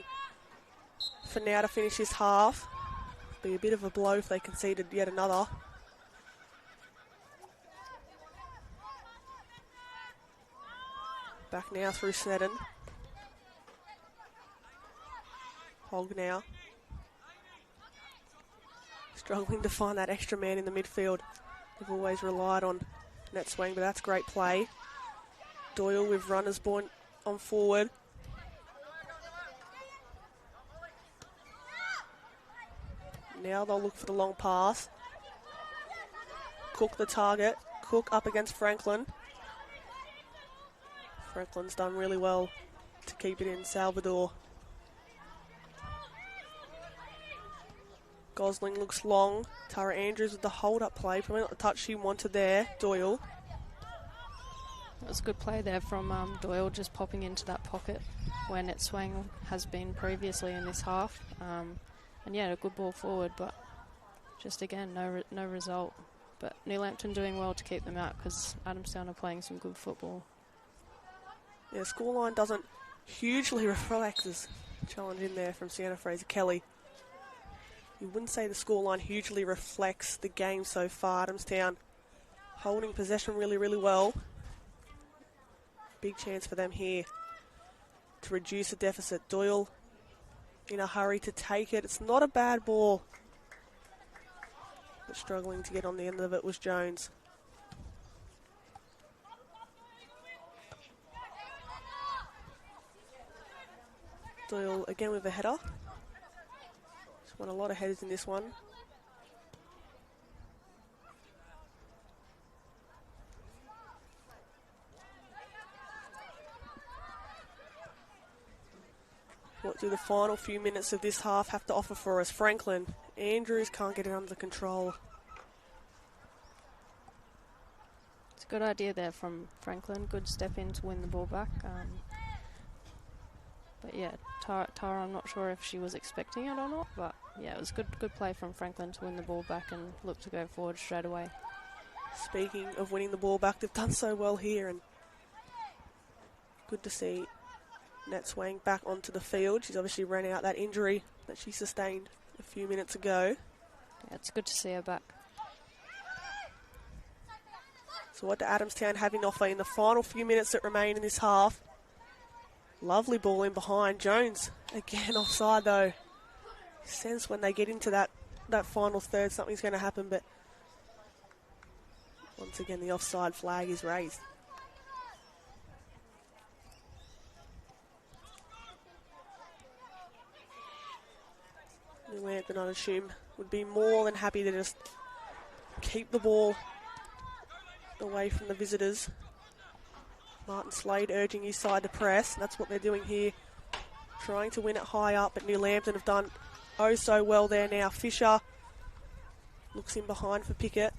for now to finish this half. Be a bit of a blow if they conceded yet another. Back now through Snedden. Hogg now. Struggling to find that extra man in the midfield. They've always relied on Net Swang, but that's great play. Doyle with runners born on forward. Now they'll look for the long pass. Cook the target. Cook up against Franklin. Franklin's done really well to keep it in. Salvador. Gosling looks long. Tara Andrews with the hold-up play. Probably not the touch she wanted there. Doyle. It was a good play there from Doyle, just popping into that pocket where Net Swang has been previously in this half. And yeah, a good ball forward, but just again, no result. But New Lampton doing well to keep them out because Adamstown are playing some good football. Yeah, scoreline doesn't hugely reflect this challenge in there from Sienna Fraser-Kelly. You wouldn't say the scoreline hugely reflects the game so far. Adamstown holding possession really, really well. Big chance for them here to reduce the deficit. Doyle in a hurry to take it. It's not a bad ball. But struggling to get on the end of it was Jones. Doyle again with a header. Just won a lot of headers in this one. What do the final few minutes of this half have to offer for us? Franklin. Andrews can't get it under control. It's a good idea there from Franklin. Good step in to win the ball back. But yeah, Tara, I'm not sure if she was expecting it or not, but yeah, it was good play from Franklin to win the ball back and look to go forward straight away. Speaking of winning the ball back, they've done so well here, and good to see Nat Swang back onto the field. She's obviously ran out that injury that she sustained a few minutes ago. Yeah, it's good to see her back. So what do Adamstown have in offer in the final few minutes that remain in this half? Lovely ball in behind. Jones, again offside though. Sense when they get into that final third something's going to happen, but once again the offside flag is raised. Lampton, I'd assume, would be more than happy to just keep the ball away from the visitors. Martin Slade urging his side to press. That's what they're doing here. Trying to win it high up, but New Lambton have done oh so well there now. Fisher looks in behind for Pickett.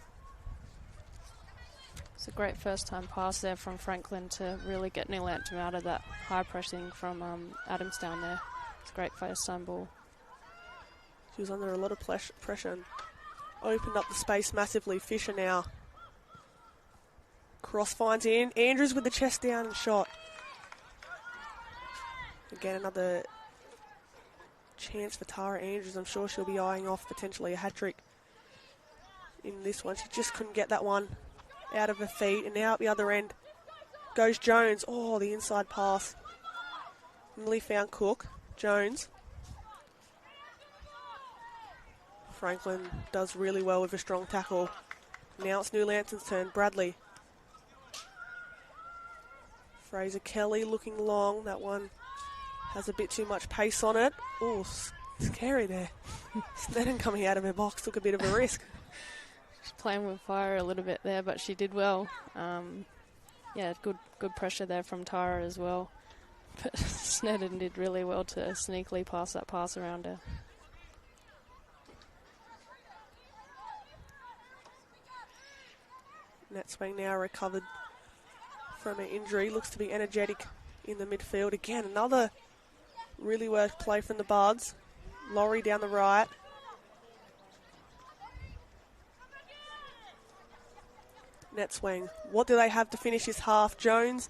It's a great first time pass there from Franklin to really get New Lambton out of that high pressing from Adamstown there. It's a great first time ball. She was under a lot of pressure and opened up the space massively. Fisher now. Cross finds in. Andrews with the chest down and shot. Again, another chance for Tara Andrews. I'm sure she'll be eyeing off potentially a hat-trick in this one. She just couldn't get that one out of her feet. And now at the other end goes Jones. Oh, the inside pass. Nearly found Cook. Jones. Franklin does really well with a strong tackle. Now it's New Lambton's turn. Bradley. Fraser Kelly looking long. That one has a bit too much pace on it. Oh, scary there. Sneddon coming out of her box took a bit of a risk. She's playing with fire a little bit there, but she did well. Yeah, good pressure there from Tara as well. But Sneddon did really well to sneakily pass that pass around her. Nat Swang now recovered from an injury. Looks to be energetic in the midfield. Again, another really worked play from the Buds. Laurie down the right. Nat Swang. What do they have to finish this half? Jones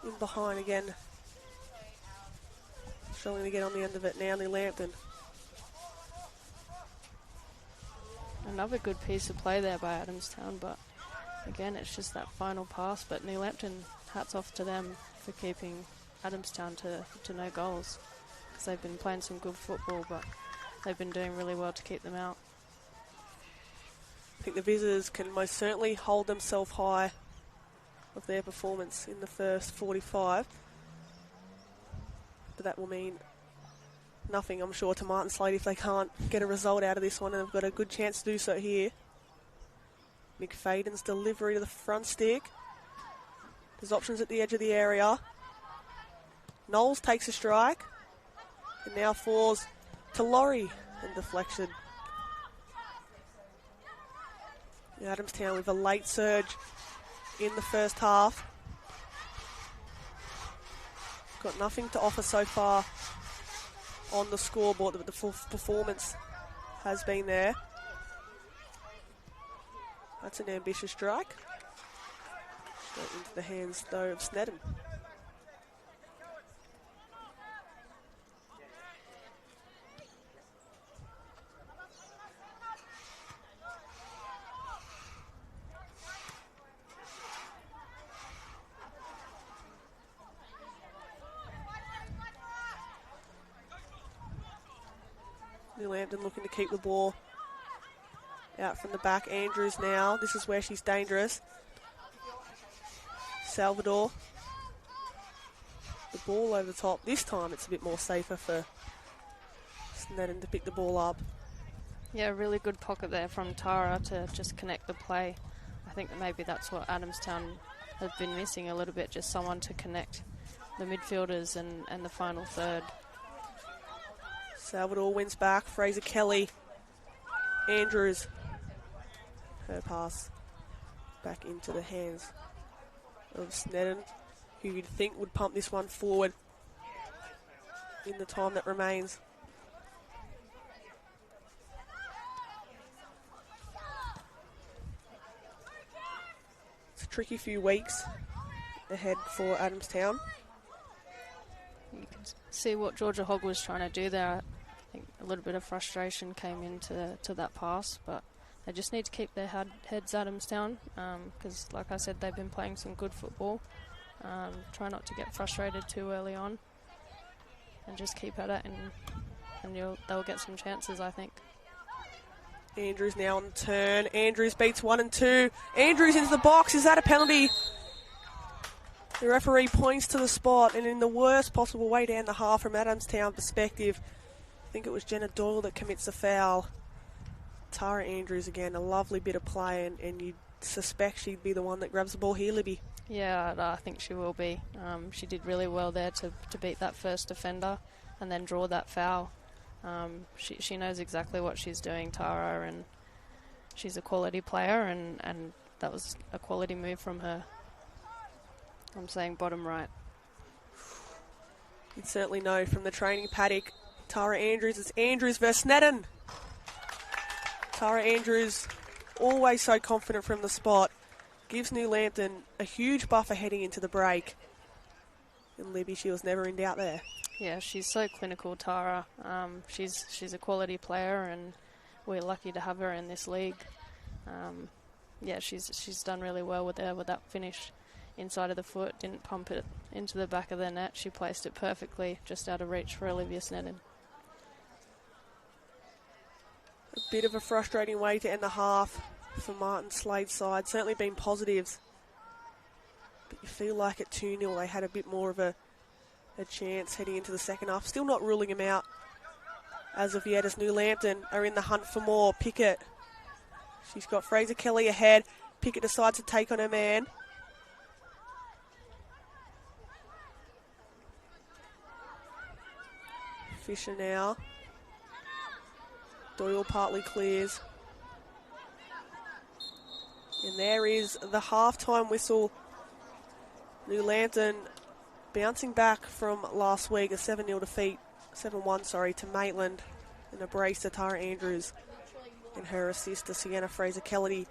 in behind again. Struggling to get on the end of it now. New Lampton. Another good piece of play there by Adamstown, but again, it's just that final pass. But New Lampton, hats off to them for keeping Adamstown to no goals, because they've been playing some good football, but they've been doing really well to keep them out. I think the visitors can most certainly hold themselves high of their performance in the first 45. But that will mean nothing, I'm sure, to Martin Slade if they can't get a result out of this one, and they've got a good chance to do so here. McFadden's delivery to the front stick. There's options at the edge of the area. Knowles takes a strike. And now falls to Laurie and deflection. Adamstown with a late surge in the first half. Got nothing to offer so far on the scoreboard, but the full performance has been there. That's an ambitious strike. Straight into the hands, though, of Sneddon. New Lambton looking to keep the ball out from the back. Andrews now. This is where she's dangerous. Salvador. The ball over the top. This time it's a bit more safer for Sneddon to pick the ball up. Yeah, really good pocket there from Tara to just connect the play. I think that maybe that's what Adamstown have been missing a little bit, just someone to connect the midfielders and the final third. Salvador wins back. Fraser Kelly. Andrews. Her pass back into the hands of Snedden, who you'd think would pump this one forward in the time that remains. It's a tricky few weeks ahead for Adamstown. You can see what Georgia Hogg was trying to do there. I think a little bit of frustration came into that pass, but they just need to keep their heads Adamstown because, like I said, they've been playing some good football. Try not to get frustrated too early on and just keep at it, and they'll get some chances, I think. Andrews now on the turn. Andrews beats 1 and 2. Andrews into the box. Is that a penalty? The referee points to the spot, and in the worst possible way down the half from Adamstown perspective, I think it was Jenna Doyle that commits the foul. Tara Andrews again, a lovely bit of play, and you'd suspect she'd be the one that grabs the ball here, Libby. Yeah, I think she will be. She did really well there to beat that first defender and then draw that foul. She knows exactly what she's doing, Tara, and she's a quality player, and that was a quality move from her. I'm saying bottom right. You'd certainly know from the training paddock. Tara Andrews, it's Andrews versus Snedden. Tara Andrews, always so confident from the spot, gives New Lampton a huge buffer heading into the break. And Libby, she was never in doubt there. Yeah, she's so clinical, Tara. She's a quality player, and we're lucky to have her in this league. Yeah, she's done really well with that finish inside of the foot. Didn't pump it into the back of the net. She placed it perfectly, just out of reach for Olivia Snedden. A bit of a frustrating way to end the half for Martin Slade's side. Certainly been positives. But you feel like at 2-0 they had a bit more of a chance heading into the second half. Still not ruling them out as of yet, as New Lampton are in the hunt for more. Pickett. She's got Fraser Kelly ahead. Pickett decides to take on her man. Fisher now. Doyle partly clears. And there is the half-time whistle. New Lampton bouncing back from last week, a 7-0 defeat, 7-1, to Maitland. And a brace to Tara Andrews. And her assist to Sienna Fraser Kelly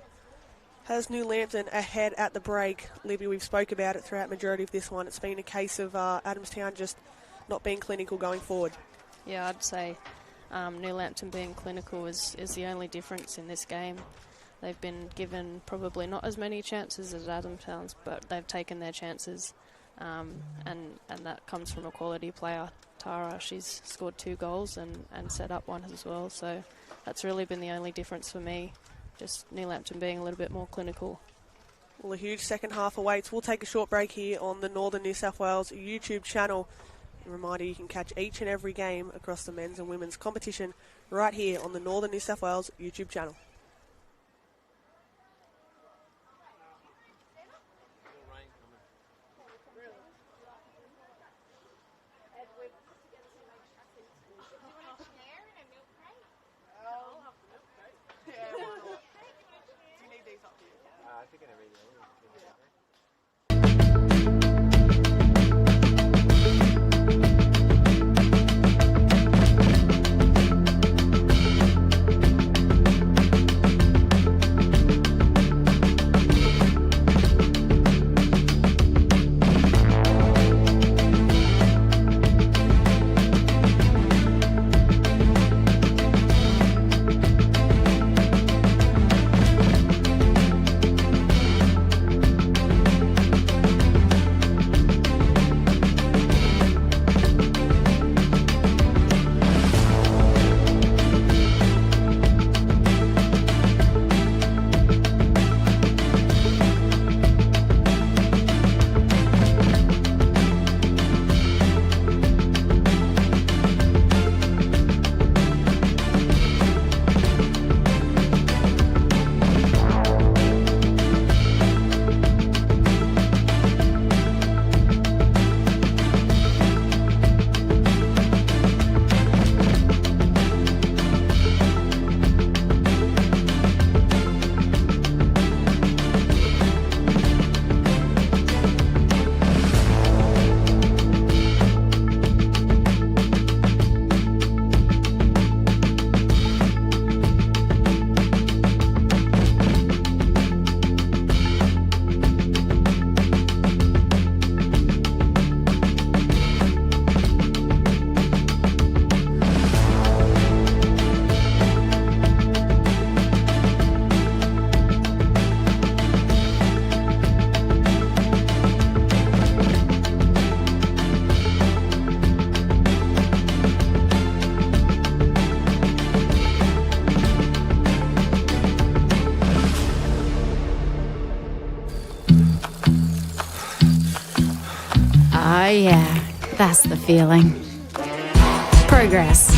has New Lampton ahead at the break. Libby, we've spoke about it throughout the majority of this one. It's been a case of Adamstown just not being clinical going forward. Yeah, I'd say New Lampton being clinical is the only difference in this game. They've been given probably not as many chances as Adamstown's, but they've taken their chances, and that comes from a quality player. Tara, she's scored 2 goals and set up 1 as well, so that's really been the only difference for me, just New Lampton being a little bit more clinical. Well, a huge second half awaits. We'll take a short break here on the Northern New South Wales YouTube channel. A reminder, you can catch each and every game across the men's and women's competition right here on the Northern New South Wales YouTube channel. I think I read it. Oh yeah, that's the feeling. Progress.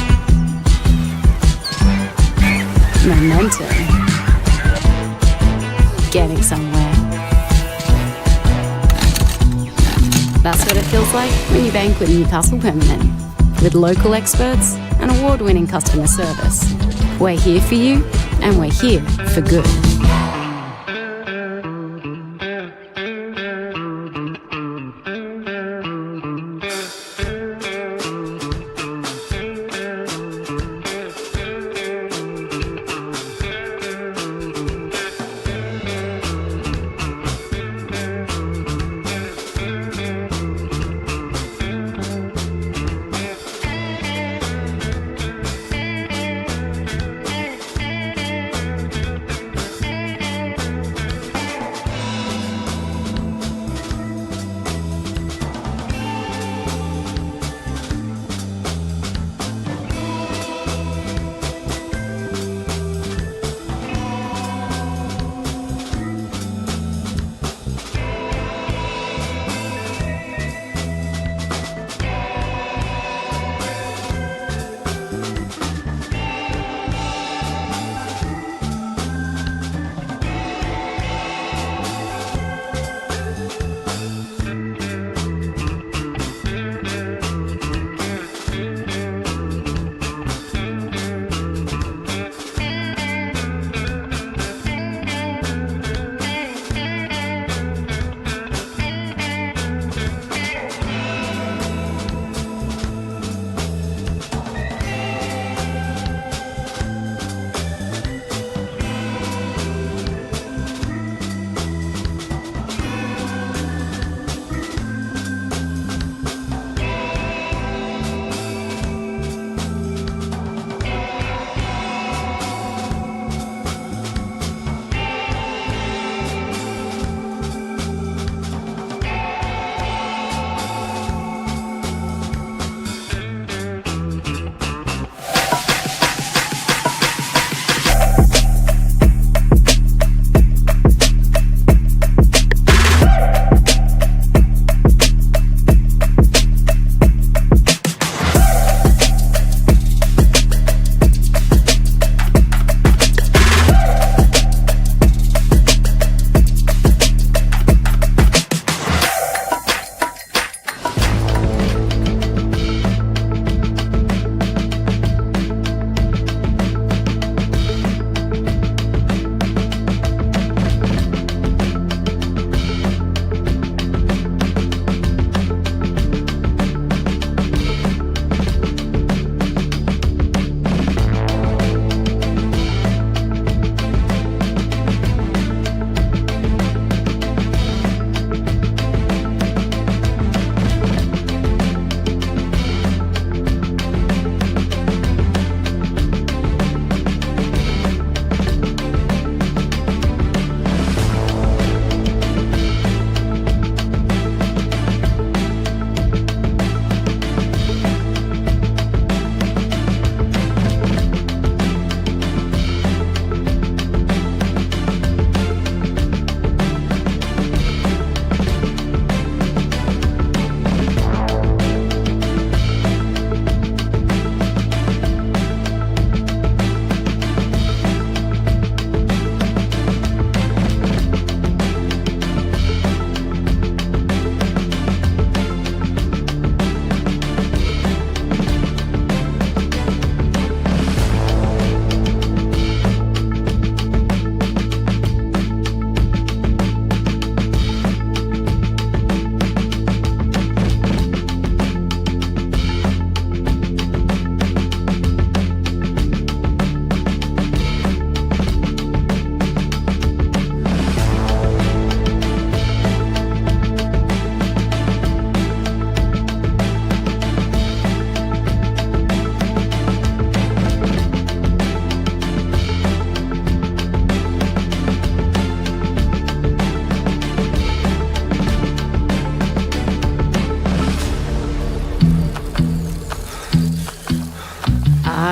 Momentum. Getting somewhere. That's what it feels like when you bank with Newcastle Permanent. With local experts and award-winning customer service. We're here for you, and we're here for good.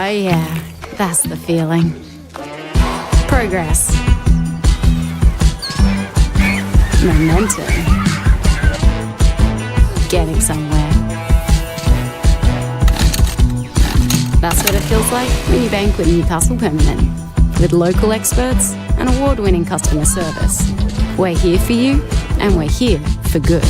Oh yeah, that's the feeling. Progress. Momentum. getting somewhere. That's what it feels like when you bank with Newcastle Permanent. With local experts and award-winning customer service. We're here for you, and we're here for good.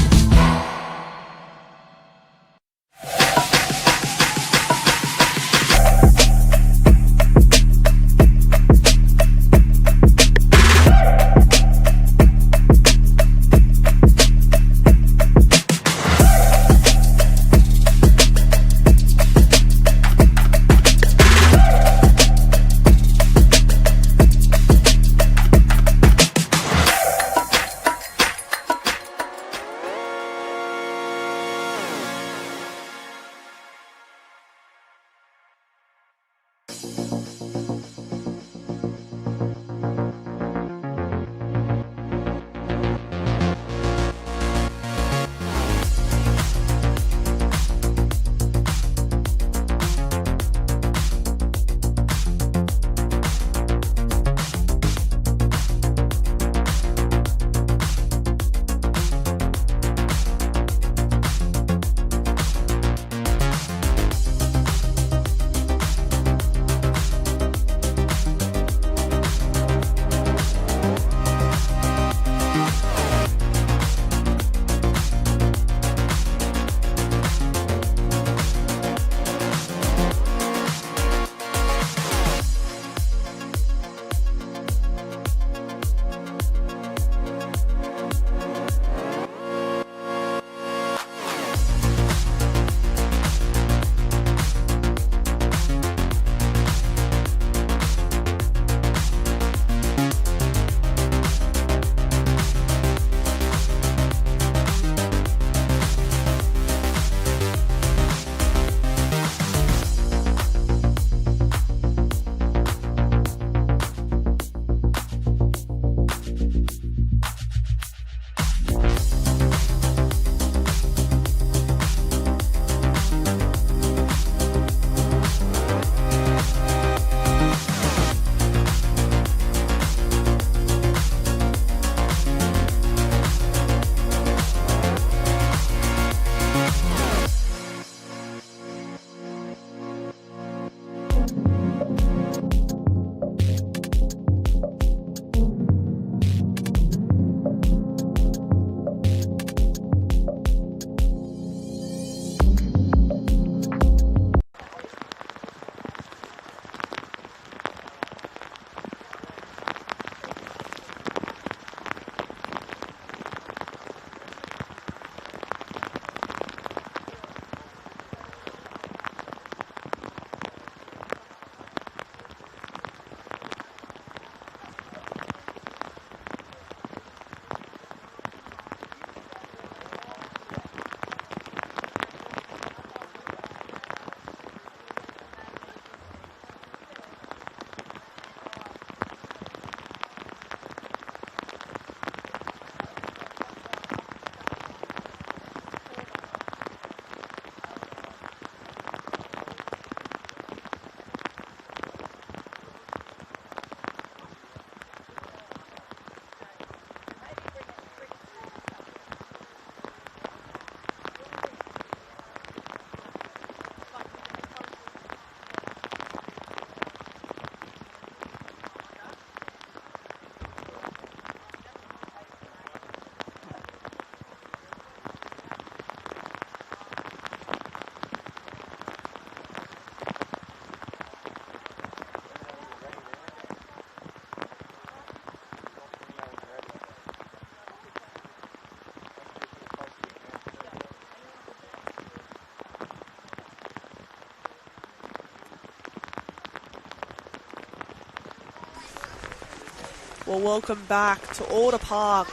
Well, welcome back to Order Park,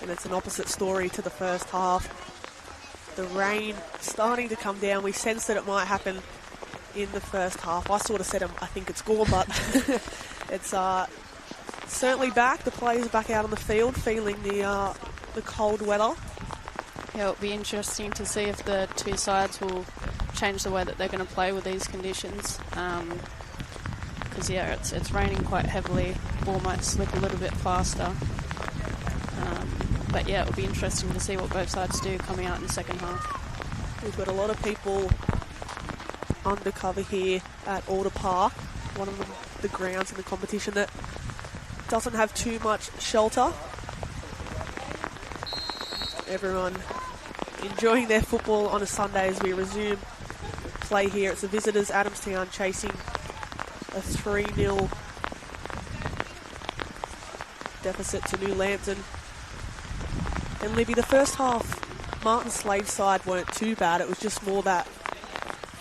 and it's an opposite story to the first half. The rain starting to come down. We sensed that it might happen in the first half. I sort of said I think it's gone, but it's certainly back. The players are back out on the field feeling the cold weather. Yeah, it'll be interesting to see if the two sides will change the way that they're going to play with these conditions. Because it's raining quite heavily. Ball might slip a little bit faster. But yeah, it'll be interesting to see what both sides do coming out in the second half. We've got a lot of people undercover here at Alder Park, one of the grounds in the competition that doesn't have too much shelter. Everyone enjoying their football on a Sunday as we resume play here. It's the visitors, Adamstown, chasing a 3-0 deficit to New Lampton. And Libby, the first half, Martin Slade's side weren't too bad. It was just more that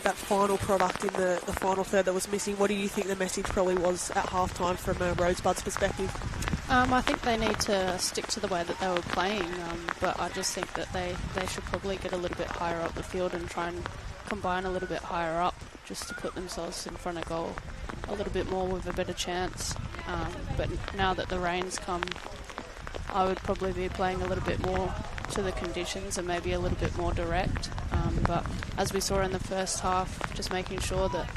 final product in the final third that was missing. What do you think the message probably was at halftime from a Rosebuds perspective? I think they need to stick to the way that they were playing, but I just think that they should probably get a little bit higher up the field and try and combine a little bit higher up just to put themselves in front of goal a little bit more with a better chance. But now that the rain's come, I would probably be playing a little bit more to the conditions and maybe a little bit more direct. But as we saw in the first half, just making sure that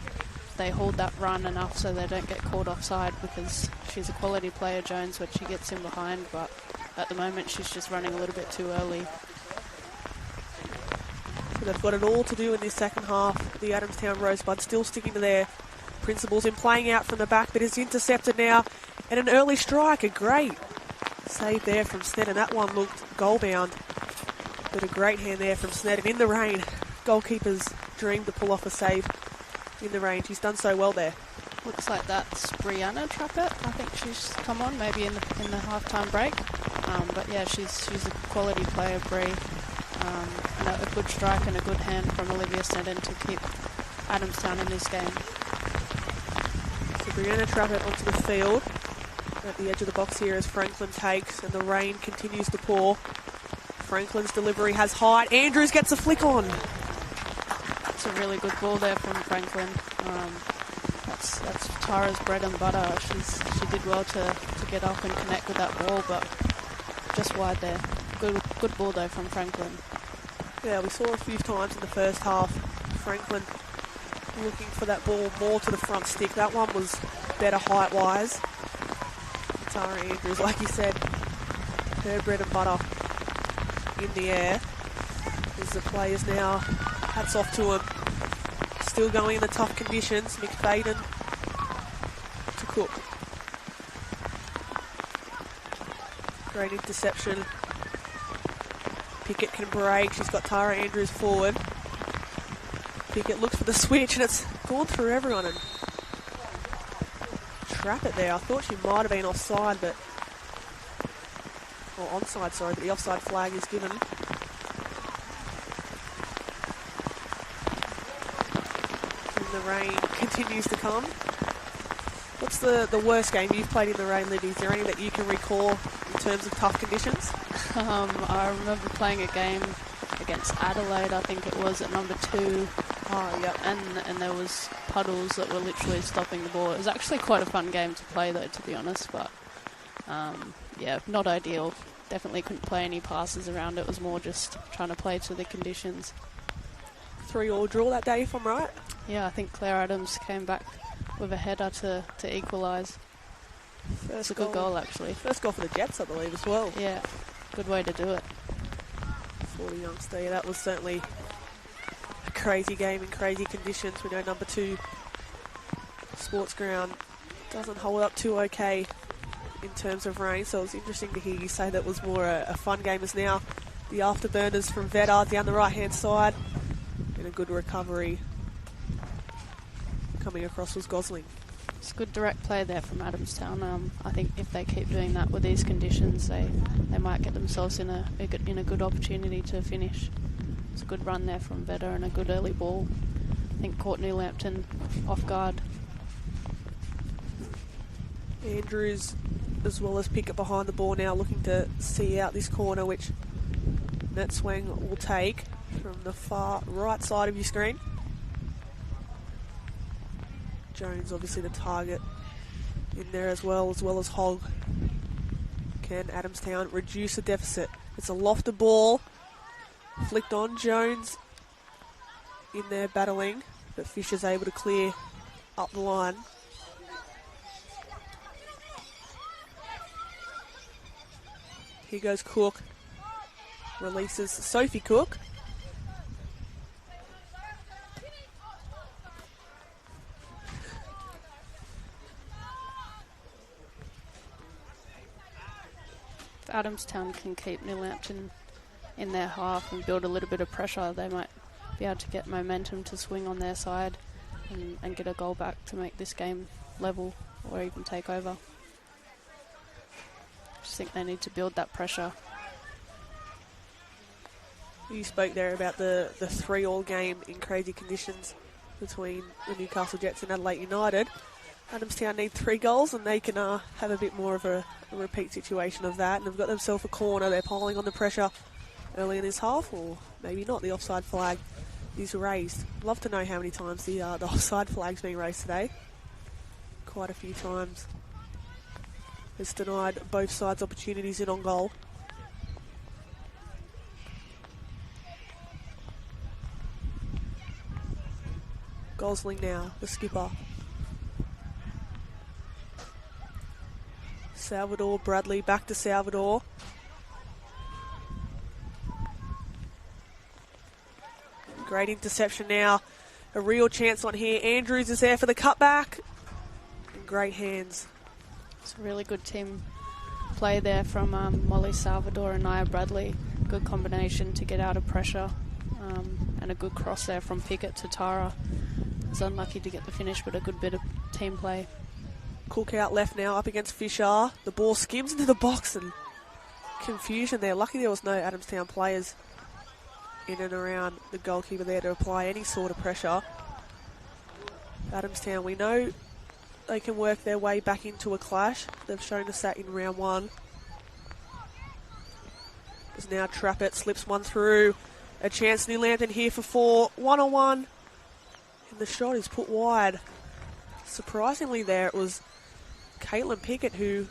they hold that run enough so they don't get caught offside, because she's a quality player, Jones, when she gets in behind, but at the moment she's just running a little bit too early. So they've got it all to do in this second half. The Adamstown Rosebuds still sticking to their principles in playing out from the back, but is intercepted now, and an early strike, a great save there from Snedden. That one looked goal-bound, but a great hand there from Snedden in the rain. Goalkeeper's dream to pull off a save in the rain. She's done so well there. Looks like that's Brianna Trappett. I think she's come on maybe in the half-time break. But yeah, she's a quality player, Brie. And a good strike and a good hand from Olivia Snedden to keep Adamstown in this game. So Brianna Trappett onto the field at the edge of the box here as Franklin takes, and the rain continues to pour. Franklin's delivery has height. Andrews gets a flick on. It's a really good ball there from Franklin. That's Tara's bread and butter. She did well to get up and connect with that ball, but just wide there. Good ball though from Franklin. Yeah, we saw a few times in the first half Franklin looking for that ball more to the front stick. That one was better height-wise. Tara Andrews, like you said, her bread and butter in the air. As the players now, hats off to them. Still going in the tough conditions. McFadden to Cook. Great interception. Pickett can break. She's got Tara Andrews forward. Pickett looks for the switch, and it's gone through everyone. And trap it there. I thought she might have been offside, but or onside, sorry, but the offside flag is given. And the rain continues to come. What's the worst game you've played in the rain, Libby? Is there any that you can recall in terms of tough conditions? I remember playing a game against Adelaide, I think it was, at number 2. Oh, yep. And there was puddles that were literally stopping the ball. It was actually quite a fun game to play though, to be honest, but yeah, not ideal. Definitely couldn't play any passes around. It was more just trying to play to the conditions. 3-3 draw that day, if I'm right? Yeah, I think Claire Adams came back with a header to equalise. It's a good goal, actually. First goal for the Jets, I believe, as well. Yeah, good way to do it. 40 youngster, yeah, that was certainly a crazy game in crazy conditions. We know number 2 sports ground doesn't hold up too okay in terms of rain, so it was interesting to hear you say that was more a fun game. As now the afterburners from Vedder down the right hand side, and a good recovery coming across was Gosling. It's good direct play there from Adamstown. I think if they keep doing that with these conditions, they might get themselves in a good opportunity to finish. It's a good run there from Vedder and a good early ball. I think caught New Lampton off guard. Andrews, as well as Pickett behind the ball now, looking to see out this corner, which Netswang will take from the far right side of your screen. Jones obviously the target in there as well as Hogg. Can Adamstown reduce the deficit? It's a lofted ball, flicked on. Jones in there battling, but Fisher's able to clear up the line. Here goes Cook. releases Sophie Cook. If Adamstown can keep New Lampton in their half and build a little bit of pressure, they might be able to get momentum to swing on their side and get a goal back to make this game level or even take over. I just think they need to build that pressure. You spoke there about the 3-3 game in crazy conditions between the Newcastle Jets and Adelaide United. Adamstown need 3 goals and they can have a bit more of a repeat situation of that, and they've got themselves a corner. They're piling on the pressure early in this half, or maybe not. The offside flag is raised. Love to know how many times the offside flag's been raised today. Quite a few times. It's denied both sides opportunities in on goal. Gosling now, the skipper. Salvador, Bradley, back to Salvador. Great interception now. A real chance on here. Andrews is there for the cutback. And great hands. It's a really good team play there from Molly Salvador and Nia Bradley. Good combination to get out of pressure. And a good cross there from Pickett to Tara. Was unlucky to get the finish, but a good bit of team play. Cook out left now, up against Fisher. The ball skims into the box and confusion there. Lucky there was no Adamstown players in and around the goalkeeper there to apply any sort of pressure. Adamstown, we know they can work their way back into a clash. They've shown us that in round 1. There's now Trappett, slips one through. A chance, New Lampton here for 4. 1-on-1. And the shot is put wide. Surprisingly there, it was Caitlin Pickett, who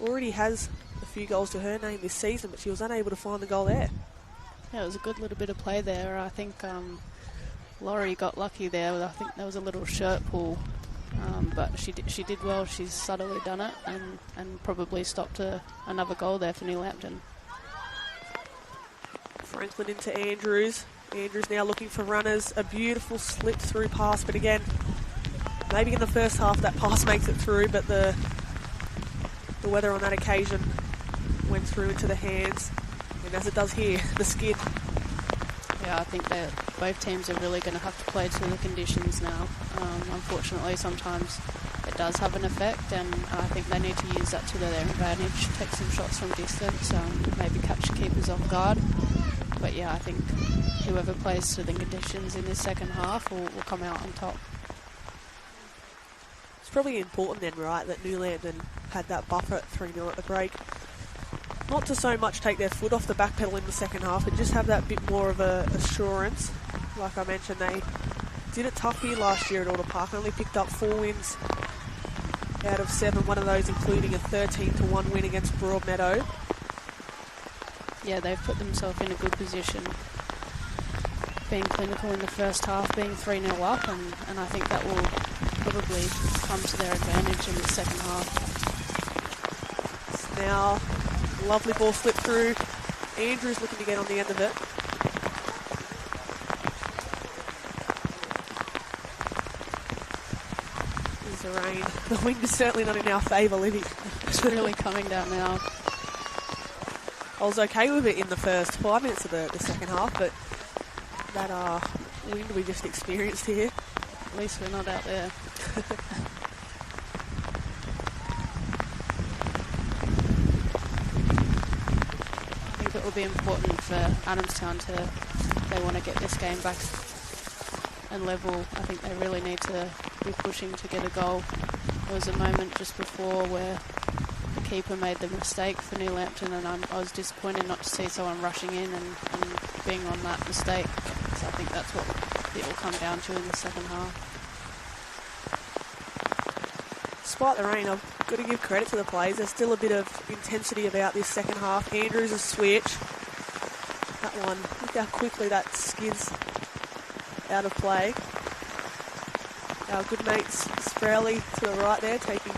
already has a few goals to her name this season, but she was unable to find the goal there. Yeah, it was a good little bit of play there. I think Laurie got lucky there. I think there was a little shirt pull, but she did well. She's subtly done it and probably stopped another goal there for New Lampton. Franklin into Andrews. Andrews now looking for runners. A beautiful slip through pass, but again, maybe in the first half that pass makes it through, but the weather on that occasion went through into the hands, and as it does here, the skid. Yeah, I think that both teams are really going to have to play to the conditions now. Unfortunately, sometimes it does have an effect, and I think they need to use that to their advantage, take some shots from distance, maybe catch keepers off guard. But yeah, I think whoever plays to the conditions in this second half will come out on top. It's probably important then, right, that New Lampton had that buffer at 3-0 at the break. Not to so much take their foot off the back pedal in the second half, but just have that bit more of a assurance. Like I mentioned, they did it tough here last year at Alder Park. Only picked up 4 wins out of 7, one of those including a 13-1 win against Broadmeadow. Yeah, they've put themselves in a good position. Being clinical in the first half, being 3-0 up, and I think that will probably come to their advantage in the second half. It's now lovely ball slip through. Andrews looking to get on the end of it. There's the rain. The wind is certainly not in our favour, Libby. It's really coming down now. I was okay with it in the first 5 minutes of the second half, but that wind we just experienced here. At least we're not out there. I think it will be important for Adamstown they want to get this game back and level. I think they really need to be pushing to get a goal. There was a moment just before where the keeper made the mistake for New Lampton, and I was disappointed not to see someone rushing in and being on that mistake. So I think that's what it will come down to in the second half. Despite the rain, I've got to give credit to the players. There's still a bit of intensity about this second half. Andrews a switch. That one, look how quickly that skids out of play. Our good mates Sprouley to the right there, taking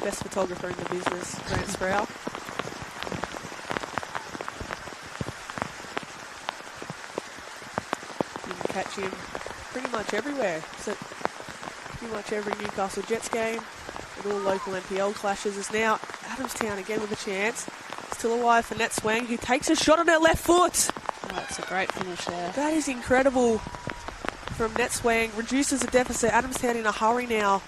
best photographer in the business, Grant Sproul. catch him pretty much everywhere. So pretty much every Newcastle Jets game and all local NPL clashes. Is now Adamstown again with a chance. Still alive for Net Swang, who takes a shot on her left foot. Oh, that's a great finish there. That is incredible from Net Swang. Reduces the deficit. Adamstown in a hurry now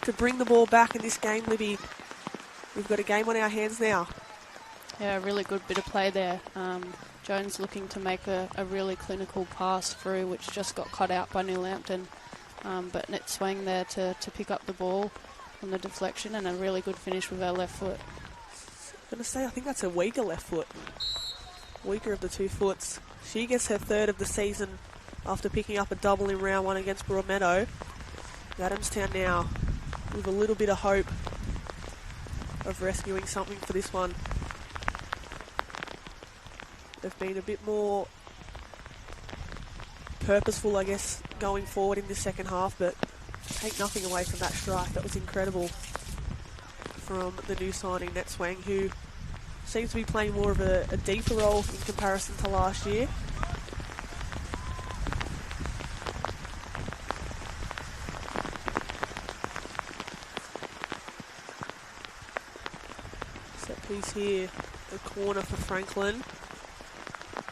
to bring the ball back in this game, Libby. We've got a game on our hands now. Yeah, a really good bit of play there. Jones looking to make a really clinical pass through, which just got cut out by New Lampton. But Net Swang there to pick up the ball on the deflection, and a really good finish with her left foot. I'm going to say, I think that's a weaker left foot. Weaker of the 2 foots. She gets her 3rd of the season after picking up a double in round 1 against Broadmeadow. Adamstown now with a little bit of hope of rescuing something for this one. They've been a bit more purposeful, I guess, going forward in this second half, but take nothing away from that strike. That was incredible from the new signing, Net Swang, who seems to be playing more of a deeper role in comparison to last year. Set piece here, the corner for Franklin.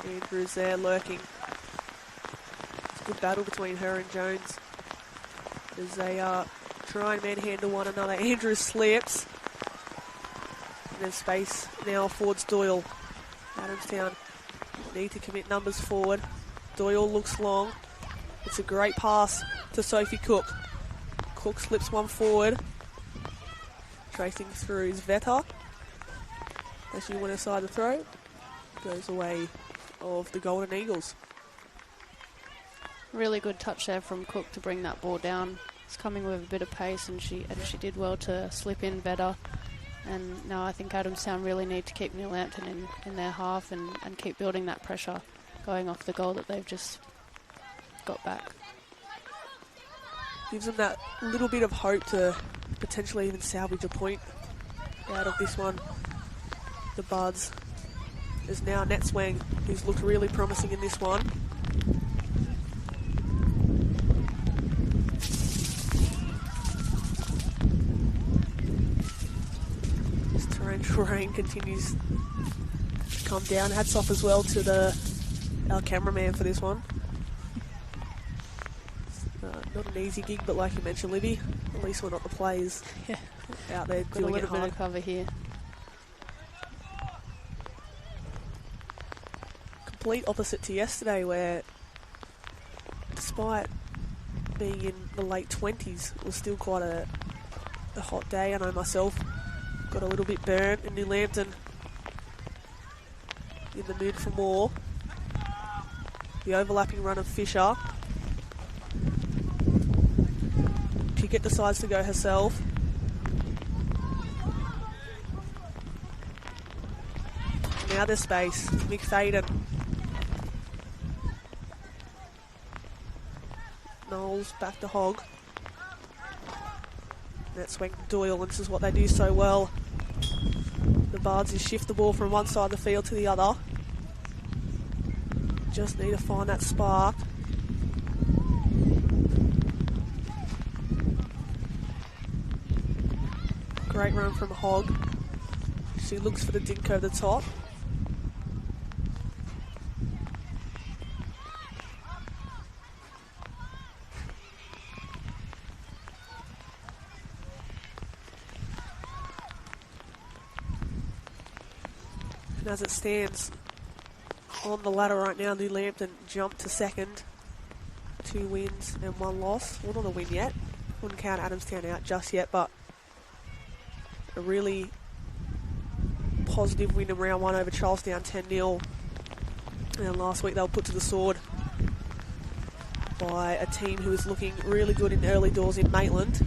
Andrews there lurking. It's a good battle between her and Jones as they try and manhandle one another. Andrews slips. And there's space now affords Doyle. Adamstown need to commit numbers forward. Doyle looks long. It's a great pass to Sophie Cook. Cook slips one forward. Tracing through is Vetter. As she went aside the throw. Goes away of the Golden Eagles. Really good touch there from Cook to bring that ball down. It's coming with a bit of pace, and she did well to slip in better. And now I think Adamstown really need to keep New Lampton in their half and keep building that pressure going off the goal that they've just got back. Gives them that little bit of hope to potentially even salvage a point out of this one. The Buds. There's now Net Swang, who's looked really promising in this one. This torrential rain continues to come down. Hats off as well to our cameraman for this one. Not an easy gig, but like you mentioned, Libby, at least we're not the players out there Got doing a it little hard. bit of cover here. Complete opposite to yesterday, where despite being in the late 20s, it was still quite a hot day. I know myself got a little bit burnt in New Lampton, in the mood for more. The overlapping run of Fisher. Pickett decides to go herself. Now there's space. McFadden. Knowles back to Hogg. Net Swang Doyle, and this is what they do so well. The Bards is shift the ball from one side of the field to the other. Just need to find that spark. Great run from Hogg. She looks for the dink over the top. And as it stands on the ladder right now, New Lampton jumped to second. 2 wins and 1 loss. Well, not a win yet. Wouldn't count Adamstown out just yet, but a really positive win in round 1 over Charlestown, 10-0. And last week they were put to the sword by a team who was looking really good in early doors in Maitland.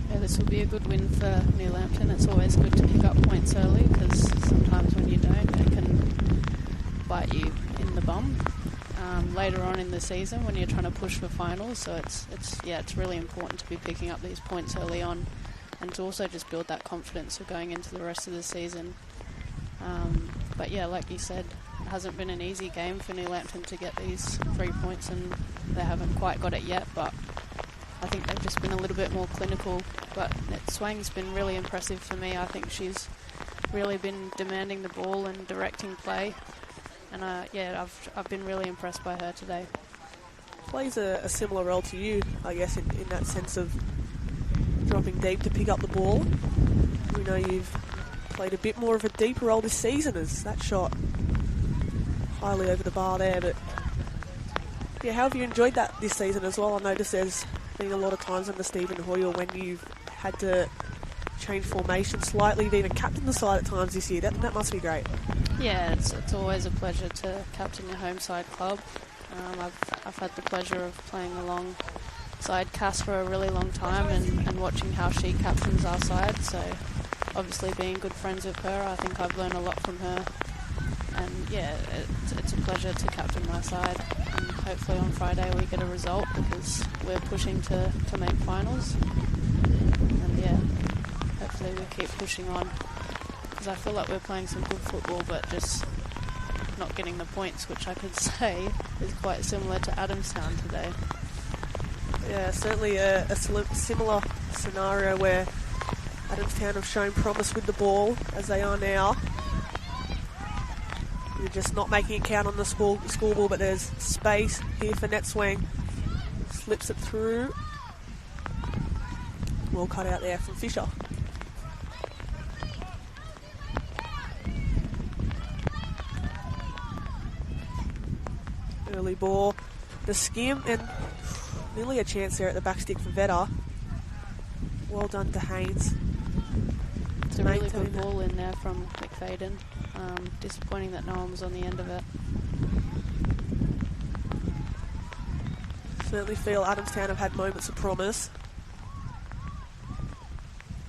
Yeah, this will be a good win for New Lampton. It's always good to pick up points early, because sometimes when you don't, it can bite you in the bum later on in the season when you're trying to push for finals. So it's really important to be picking up these points early on, and to also just build that confidence of going into the rest of the season. But yeah, like you said, hasn't been an easy game for New Lampton to get these 3 points, and they haven't quite got it yet, but I think they've just been a little bit more clinical. But Swang's been really impressive for me. I think she's really been demanding the ball and directing play, and I've been really impressed by her today. Plays a similar role to you, I guess, in that sense of dropping deep to pick up the ball. We know you've played a bit more of a deeper role this season, as that shot highly over the bar there. But yeah, how have you enjoyed that this season as well? I noticed there's been a lot of times under Stephen Hoyle when you've had to change formation slightly. You've even captained the side at times this year. That must be great. Yeah, it's always a pleasure to captain your home side club. I've had the pleasure of playing alongside Cass for a really long time and watching how she captains our side. So obviously being good friends with her, I think I've learned a lot from her. And yeah, it's a pleasure to captain my side. And hopefully on Friday we get a result, because we're pushing to make finals. And yeah, hopefully we keep pushing on, because I feel like we're playing some good football, but just not getting the points, which I could say is quite similar to Adamstown today. Yeah, certainly a similar scenario where Adamstown have shown promise with the ball, as they are now. You're just not making it count on the scoreboard, but there's space here for NetSwang. Slips it through. Well cut out there from Fisher. Early ball, the skim, and nearly a chance there at the back stick for Vetter. Well done to Haynes. It's a really good ball in there from McFadden. Disappointing that no one was on the end of it. Certainly feel Adamstown have had moments of promise.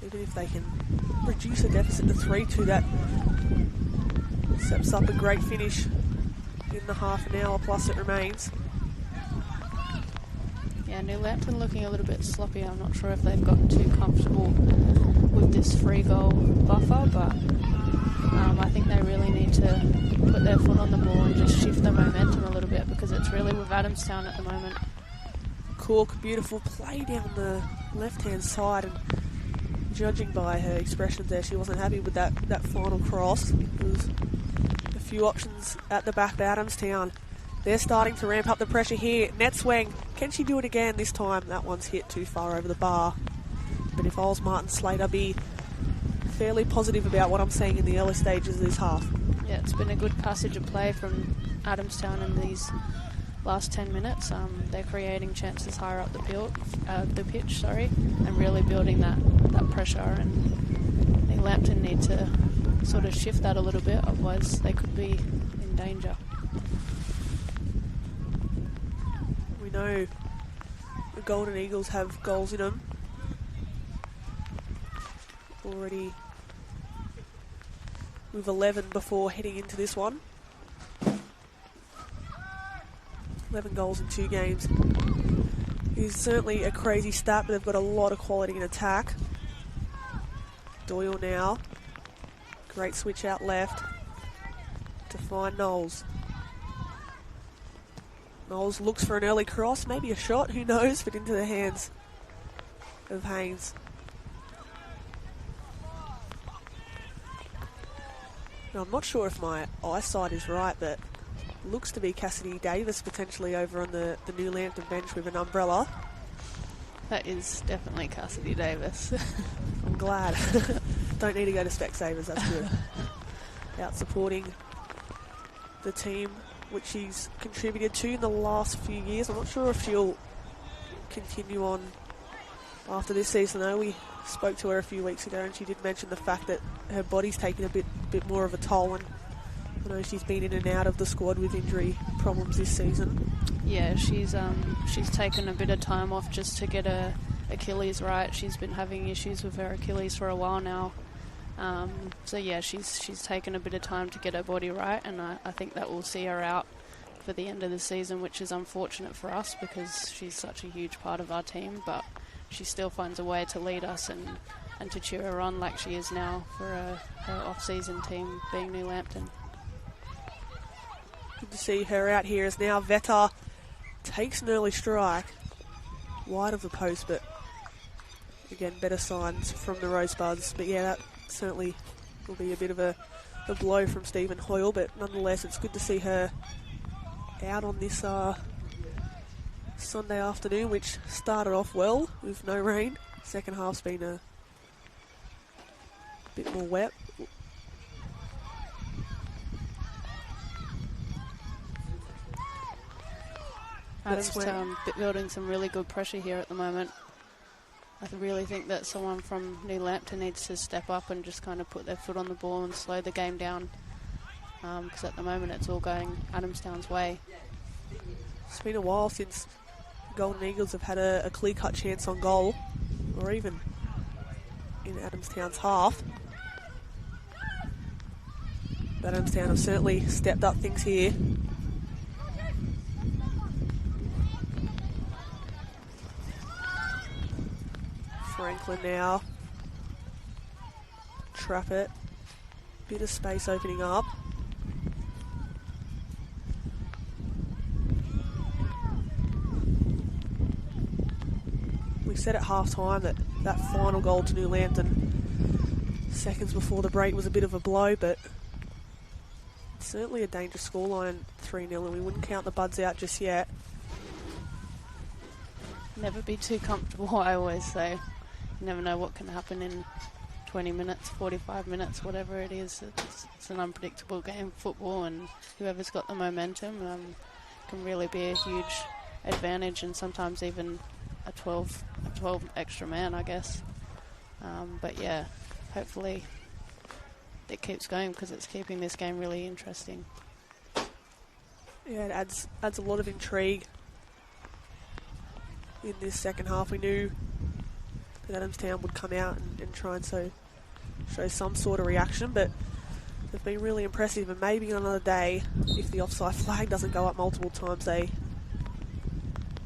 Even if they can reduce a deficit to 3-2, that sets up a great finish in the half an hour plus it remains. Yeah, New Lampton looking a little bit sloppy. I'm not sure if they've got too comfortable with this free goal buffer, but I think they really need to put their foot on the ball and just shift the momentum a little bit, because it's really with Adamstown at the moment. Cook, beautiful play down the left-hand side, and judging by her expressions there, she wasn't happy with that final cross. There was a few options at the back of Adamstown. They're starting to ramp up the pressure here. NetSwang, can she do it again this time? That one's hit too far over the bar. But if I was Martin Slater, I'd be fairly positive about what I'm seeing in the early stages of this half. Yeah, it's been a good passage of play from Adamstown in these last 10 minutes. They're creating chances higher up the pitch, and really building that pressure. And I think Lampton need to sort of shift that a little bit, otherwise they could be in danger. We know the Golden Eagles have goals in them. Already with 11 before heading into this one. 11 goals in 2 games is certainly a crazy stat, but they've got a lot of quality in attack. Doyle now. Great switch out left to find Knowles. Knowles looks for an early cross, maybe a shot, who knows, but into the hands of Haynes. Now, I'm not sure if my eyesight is right, but looks to be Cassidy Davis potentially over on the New Lampton bench with an umbrella. That is definitely Cassidy Davis. I'm glad. Don't need to go to Specsavers, that's good. Out supporting the team which she's contributed to in the last few years. I'm not sure if she'll continue on after this season though. We spoke to her a few weeks ago and she did mention the fact that her body's taken a bit more of a toll, and I know she's been in and out of the squad with injury problems this season. Yeah, she's taken a bit of time off just to get her Achilles right. She's been having issues with her Achilles for a while now. So yeah, she's taken a bit of time to get her body right, and I think that will see her out for the end of the season, which is unfortunate for us because she's such a huge part of our team, but she still finds a way to lead us and to cheer her on like she is now for her off-season team being New Lampton. Good to see her out here as now Vetter takes an early strike. Wide of the post, but again, better signs from the Rosebuds. But yeah, that certainly will be a bit of a blow from Stephen Hoyle, but nonetheless, it's good to see her out on this Sunday afternoon, which started off well with no rain. Second half's been a bit more wet. Adamstown building some really good pressure here at the moment. I really think that someone from New Lampton needs to step up and just kind of put their foot on the ball and slow the game down, because at the moment it's all going Adamstown's way. It's been a while since Golden Eagles have had a clear-cut chance on goal, or even in Adamstown's half. But Adamstown have certainly stepped up things here. Franklin now. Trap it. Bit of space opening up. We said at half time that final goal to New Lampton seconds before the break was a bit of a blow, but it's certainly a dangerous scoreline, 3-0, and we wouldn't count the Buds out just yet. Never be too comfortable, I always say. You never know what can happen in 20 minutes, 45 minutes, whatever it is. It's an unpredictable game of football, and whoever's got the momentum can really be a huge advantage, and sometimes even a 12 extra man, I guess. But yeah, hopefully it keeps going, because it's keeping this game really interesting. Yeah, it adds a lot of intrigue in this second half. We knew that Adamstown would come out and try and show some sort of reaction, but they've been really impressive, and maybe on another day, if the offside flag doesn't go up multiple times, they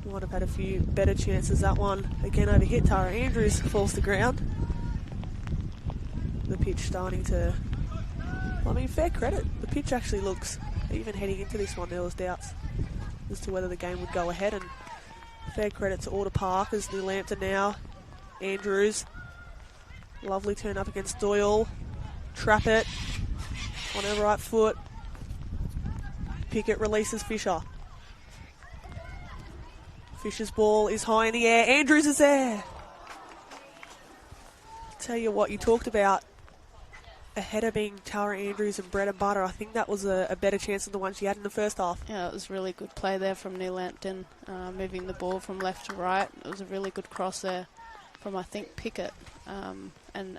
might have had a few better chances. That one again overhit. Tara Andrews falls to ground. The pitch starting to, I mean, fair credit, the pitch actually looks, even heading into this one there was doubts as to whether the game would go ahead, and fair credit to Order Park as New Lampton now. Andrews, lovely turn up against Doyle. Trap it on her right foot. Pickett releases Fisher. Fisher's ball is high in the air. Andrews is there. Tell you what, you talked about a header being Tara Andrews and bread and butter. I think that was a better chance than the one she had in the first half. Yeah, it was really good play there from New Lampton, moving the ball from left to right. It was a really good cross there from, I think, Pickett. And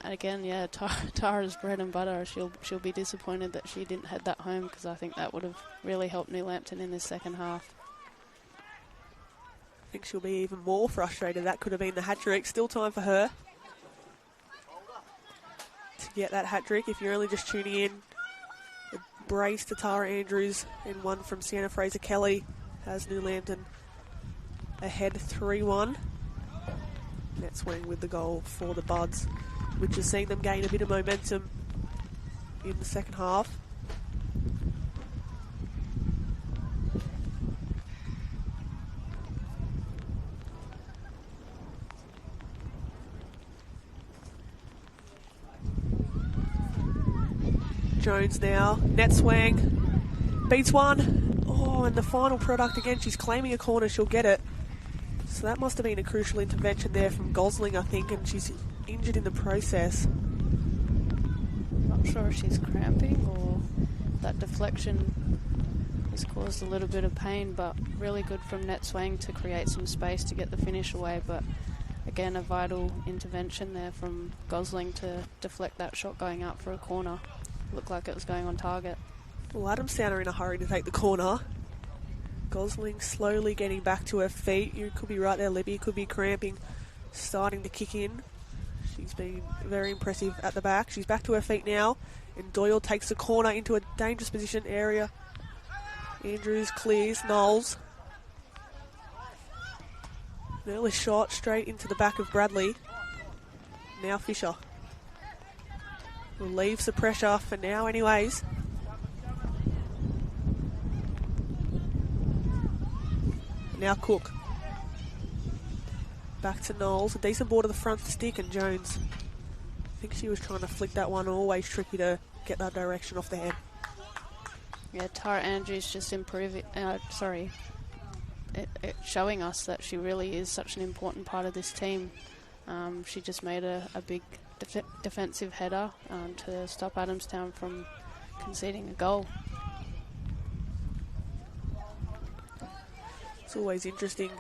again, yeah, Tara's bread and butter. She'll be disappointed that she didn't head that home, because I think that would have really helped New Lampton in this second half. I think she'll be even more frustrated. That could have been the hat-trick. Still time for her to get that hat-trick. If you're only just tuning in, a brace to Tara Andrews and one from Sienna Fraser-Kelly has New Lampton ahead 3-1. Net swing with the goal for the Buds, which has seen them gain a bit of momentum in the second half. Jones now, net swing, beats one. Oh, and the final product again, she's claiming a corner, she'll get it. So that must have been a crucial intervention there from Gosling, I think, and she's injured in the process. Not sure if she's cramping or that deflection has caused a little bit of pain, but really good from net swing to create some space to get the finish away. But again, a vital intervention there from Gosling to deflect that shot going out for a corner. Looked like it was going on target. Well, Adamstown are in a hurry to take the corner. Gosling slowly getting back to her feet. You could be right there, Libby. Could be cramping, starting to kick in. She's been very impressive at the back. She's back to her feet now, and Doyle takes the corner into a dangerous position area. Andrews clears. Knowles. An early shot straight into the back of Bradley. Now Fisher relieves the pressure for now anyways. Now Cook. Back to Knowles. A decent ball to the front stick, and Jones. I think she was trying to flick that one. Always tricky to get that direction off the head. Yeah, Tara Andrews just improving. Showing us that she really is such an important part of this team. She just made a big defensive header to stop Adamstown from conceding a goal. It's always interesting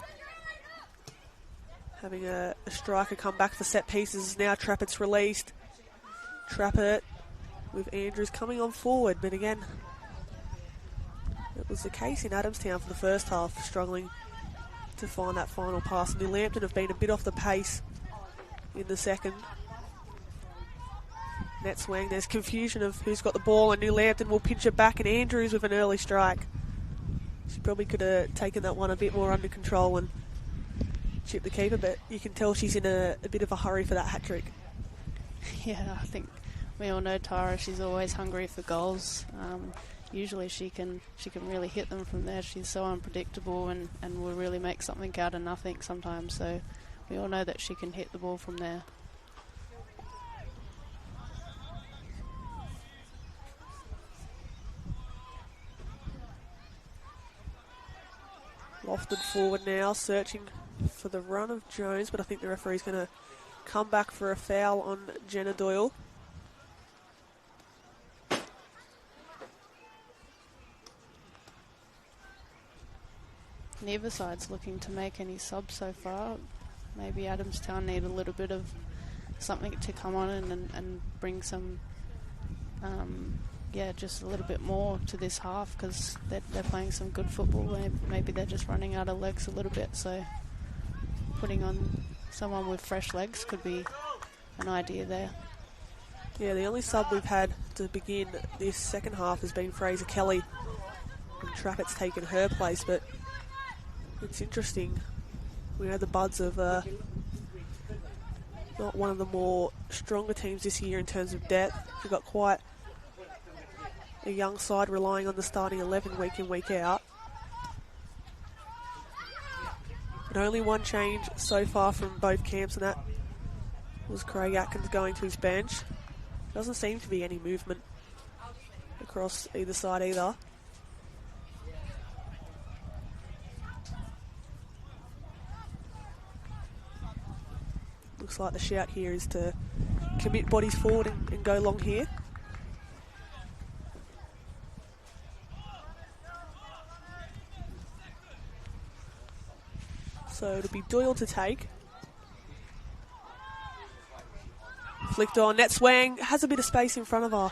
having a striker come back for set pieces. Now Trappett's released. Trappett with Andrews coming on forward, but again, it was the case in Adamstown for the first half, struggling to find that final pass. New Lampton have been a bit off the pace in the second. Net swing, there's confusion of who's got the ball, and New Lampton will pinch it back, and Andrews with an early strike. She probably could have taken that one a bit more under control and chipped the keeper, but you can tell she's in a bit of a hurry for that hat-trick. Yeah, I think we all know Tara. She's always hungry for goals. Usually she can really hit them from there. She's so unpredictable and will really make something out of nothing sometimes. So we all know that she can hit the ball from there. Lofted forward now, searching for the run of Jones, but I think the referee's going to come back for a foul on Jenna Doyle. Neither side's looking to make any subs so far. Maybe Adamstown need a little bit of something to come on and bring some, just a little bit more to this half, because they're playing some good football. Maybe they're just running out of legs a little bit, so putting on someone with fresh legs could be an idea there. Yeah, the only sub we've had to begin this second half has been Fraser Kelly, and Trappett's taken her place, but it's interesting. We know the Buds of not one of the more stronger teams this year in terms of depth. We've got quite a young side relying on the starting 11 week in, week out. But only one change so far from both camps, and that was Craig Atkins going to his bench. Doesn't seem to be any movement across either side either. Looks like the shout here is to commit bodies forward and go long here. So it'll be Doyle to take. Flicked on, net swing, has a bit of space in front of her.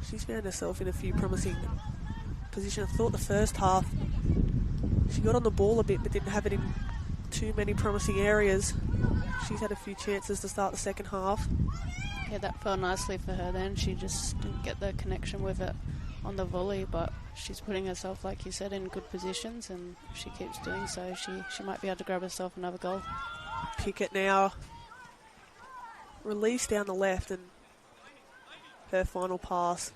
She's found herself in a few promising positions. I thought the first half she got on the ball a bit but didn't have it in too many promising areas. She's had a few chances to start the second half. Yeah, that fell nicely for her then. She just didn't get the connection with it on the volley, but she's putting herself, like you said, in good positions, and if she keeps doing so, she might be able to grab herself another goal. Pickett now released down the left, and her final pass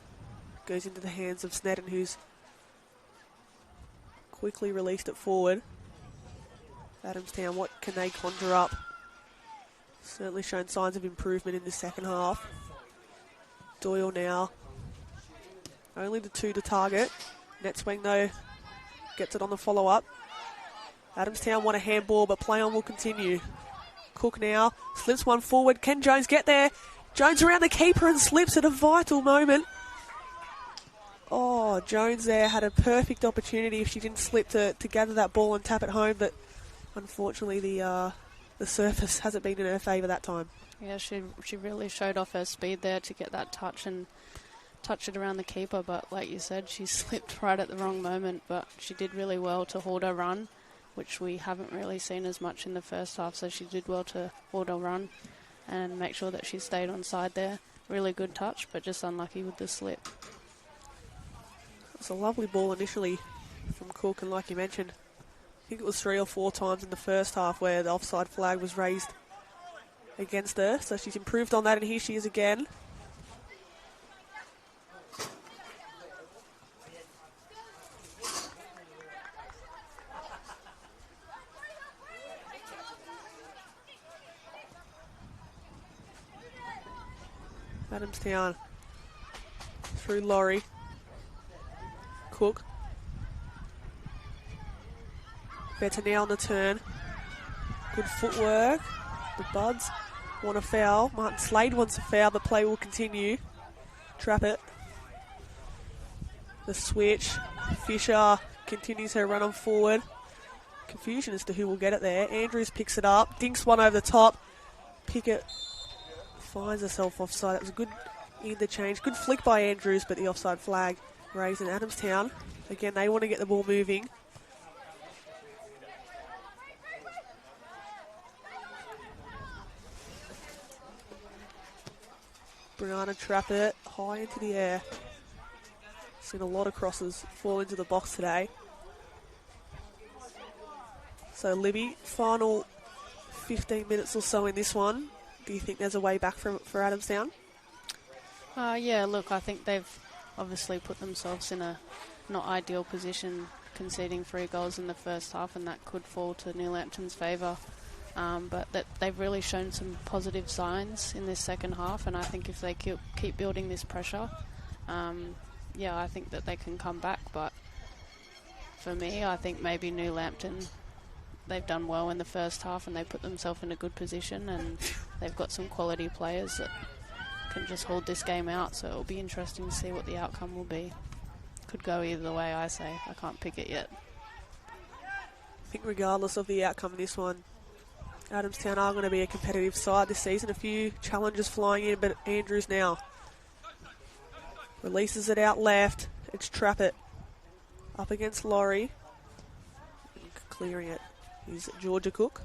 goes into the hands of Snedden, who's quickly released it forward. Adamstown, what can they conjure up? Certainly shown signs of improvement in the second half. Doyle now. Only the two to target. Net swing though, gets it on the follow-up. Adamstown want a handball, but play on will continue. Cook now, slips one forward. Can Jones get there? Jones around the keeper and slips at a vital moment. Oh, Jones there had a perfect opportunity if she didn't slip to gather that ball and tap it home, but unfortunately the surface hasn't been in her favour that time. Yeah, she really showed off her speed there to get that touch and touch it around the keeper, but like you said, she slipped right at the wrong moment, but she did really well to hold her run, which we haven't really seen as much in the first half, so she did well to hold her run and make sure that she stayed on side there. Really good touch, but just unlucky with the slip. It was a lovely ball initially from Cook, and like you mentioned, I think it was 3 or 4 times in the first half where the offside flag was raised against her, so she's improved on that, and here she is again. Adamstown through Laurie. Cook. Better now on the turn. Good footwork. The Buds want a foul. Martin Slade wants a foul. The play will continue. Trap it. The switch. Fisher continues her run on forward. Confusion as to who will get it there. Andrews picks it up. Dinks one over the top. Pickett finds herself offside. That was a good interchange. Good flick by Andrews, but the offside flag raised in Adamstown. Again, they want to get the ball moving. Brianna trap it high into the air. Seen a lot of crosses fall into the box today. So Libby, final 15 minutes or so in this one. Do you think there's a way back for Adamstown? Yeah, look, I think they've obviously put themselves in a not ideal position, conceding 3 goals in the first half, and that could fall to New Lampton's favour. But that they've really shown some positive signs in this second half, and I think if they keep building this pressure, I think that they can come back. But for me, I think maybe New Lampton, they've done well in the first half and they put themselves in a good position, and they've got some quality players that can just hold this game out, so it'll be interesting to see what the outcome will be. Could go either way, I say. I can't pick it yet. I think regardless of the outcome of this one, Adamstown are going to be a competitive side this season. A few challenges flying in, but Andrews now releases it out left. It's Trappett up against Laurie. Clearing it is Georgia Cook.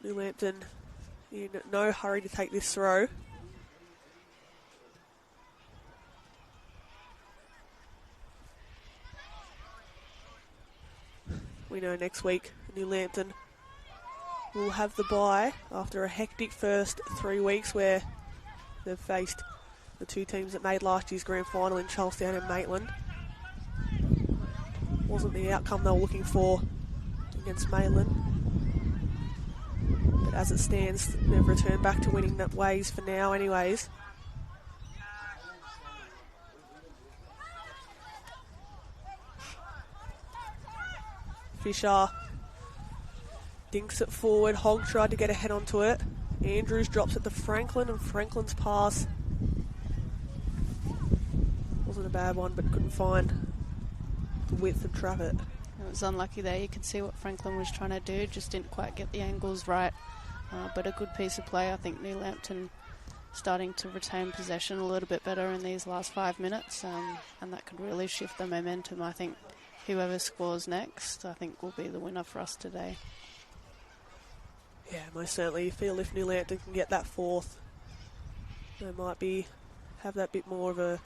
New Lampton in no hurry to take this throw. We know next week New Lampton will have the bye after a hectic first 3 weeks where they've faced the 2 teams that made last year's grand final in Charlestown and Maitland. Wasn't the outcome they were looking for against Maitland. But as it stands, they've returned back to winning that ways for now anyways. Fisher dinks it forward. Hogg tried to get a head onto it. Andrews drops it to Franklin, and Franklin's pass wasn't a bad one, but couldn't find the width of Trappett. It was unlucky there. You could see what Franklin was trying to do, just didn't quite get the angles right. But a good piece of play. I think New Lampton starting to retain possession a little bit better in these last 5 minutes, and that could really shift the momentum. I think whoever scores next, I think, will be the winner for us today. Yeah, most certainly. You feel if New Lampton can get that 4th, they might have that bit more of a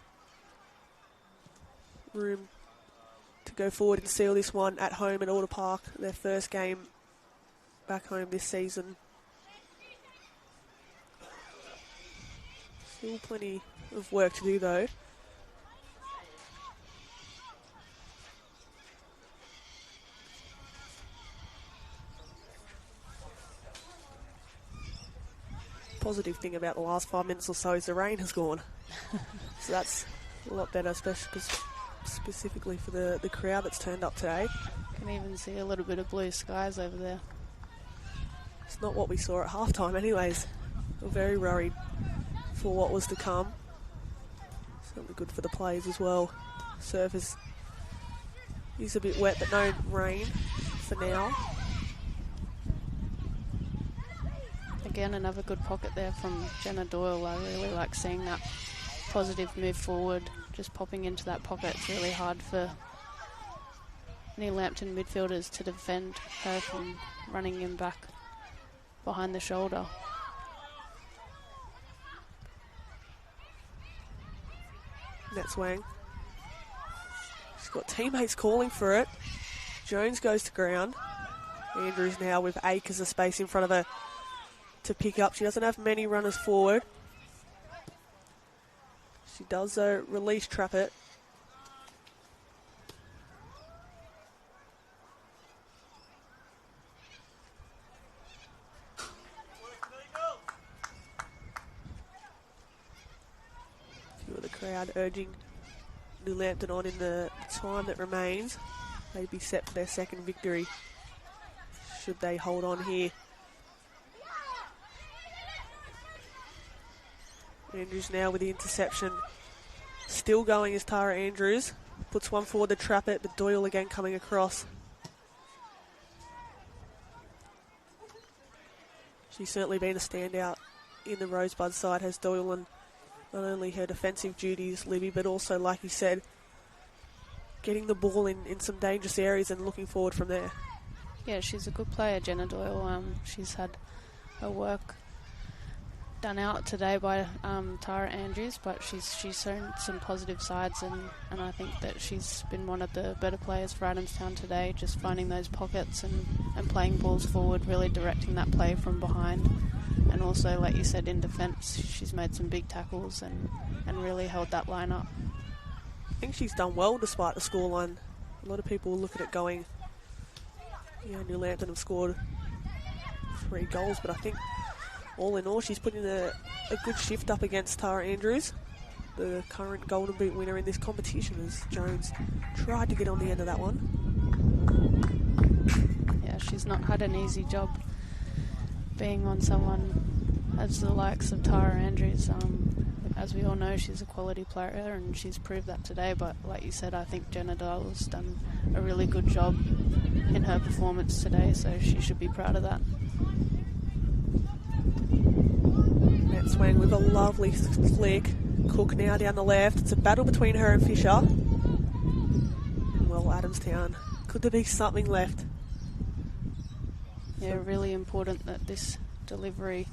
room to go forward and seal this one at home at Alder Park, their first game back home this season. Still plenty of work to do though. Positive thing about the last 5 minutes or so is the rain has gone. So that's a lot better, specifically for the crowd that's turned up today. Can even see a little bit of blue skies over there. It's not what we saw at halftime anyways. We're very worried for what was to come. Certainly good for the players as well. Surface is a bit wet, but no rain for now. Again, another good pocket there from Jenna Doyle. I really like seeing that positive move forward, just popping into that pocket. It's really hard for New Lampton midfielders to defend her from running him back behind the shoulder. That's Wang. She's got teammates calling for it. Jones goes to ground. Andrews now with acres of space in front of her to pick up. She doesn't have many runners forward. She does release Trappett. Few of the crowd urging New Lampton on in the time that remains. They'd be set for their second victory should they hold on here. Andrews now with the interception. Still going is Tara Andrews. Puts one forward to Trappett, but Doyle again coming across. She's certainly been a standout in the Rosebud side, has Doyle, and not only her defensive duties, Libby, but also, like you said, getting the ball in some dangerous areas and looking forward from there. Yeah, she's a good player, Jenna Doyle. She's had her work done out today by Tara Andrews, but she's shown some positive sides, and I think that she's been one of the better players for Adamstown today, just finding those pockets and playing balls forward, really directing that play from behind. And also, like you said, in defence, she's made some big tackles and really held that line up. I think she's done well despite the scoreline. A lot of people will look at it going, New Lampton have scored 3 goals, but I think all in all she's put in a good shift up against Tara Andrews, the current Golden Boot winner in this competition, as Jones tried to get on the end of that one. Yeah, she's not had an easy job being on someone as the likes of Tara Andrews. As we all know, she's a quality player and she's proved that today, but like you said, I think Jenna Doyle's done a really good job in her performance today, so she should be proud of that. Matt Swang with a lovely flick. Cook now down the left. It's a battle between her and Fisher. Well, Adamstown, could there be something left? Yeah, really important that this delivery